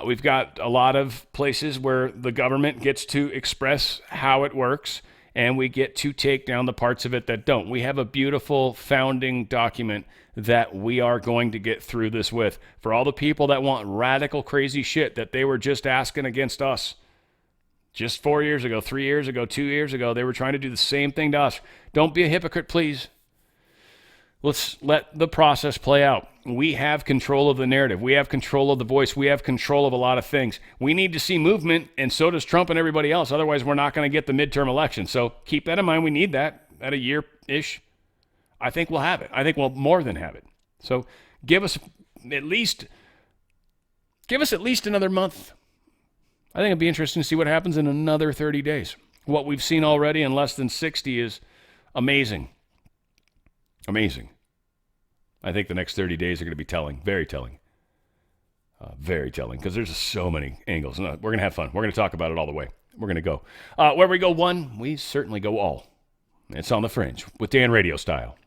We've got a lot of places where the government gets to express how it works, and we get to take down the parts of it that don't. We have a beautiful founding document that we are going to get through this with. For all the people that want radical, crazy shit that they were just asking against us. Just 4 years ago, 3 years ago, 2 years ago, they were trying to do the same thing to us. Don't be a hypocrite, please. Let's let the process play out. We have control of the narrative. We have control of the voice. We have control of a lot of things. We need to see movement, and so does Trump and everybody else. Otherwise, we're not going to get the midterm election. So keep that in mind. We need that at a year-ish. I think we'll have it. I think we'll more than have it. So give us at least another month. I think it'd be interesting to see what happens in another 30 days. What we've seen already in less than 60 is amazing. Amazing. I think the next 30 days are going to be telling, very telling. Very telling, because there's just so many angles. No, we're going to have fun. We're going to talk about it all the way. We're going to go. Where we go one, we certainly go all. It's on the Fringe with Dan Radio Style.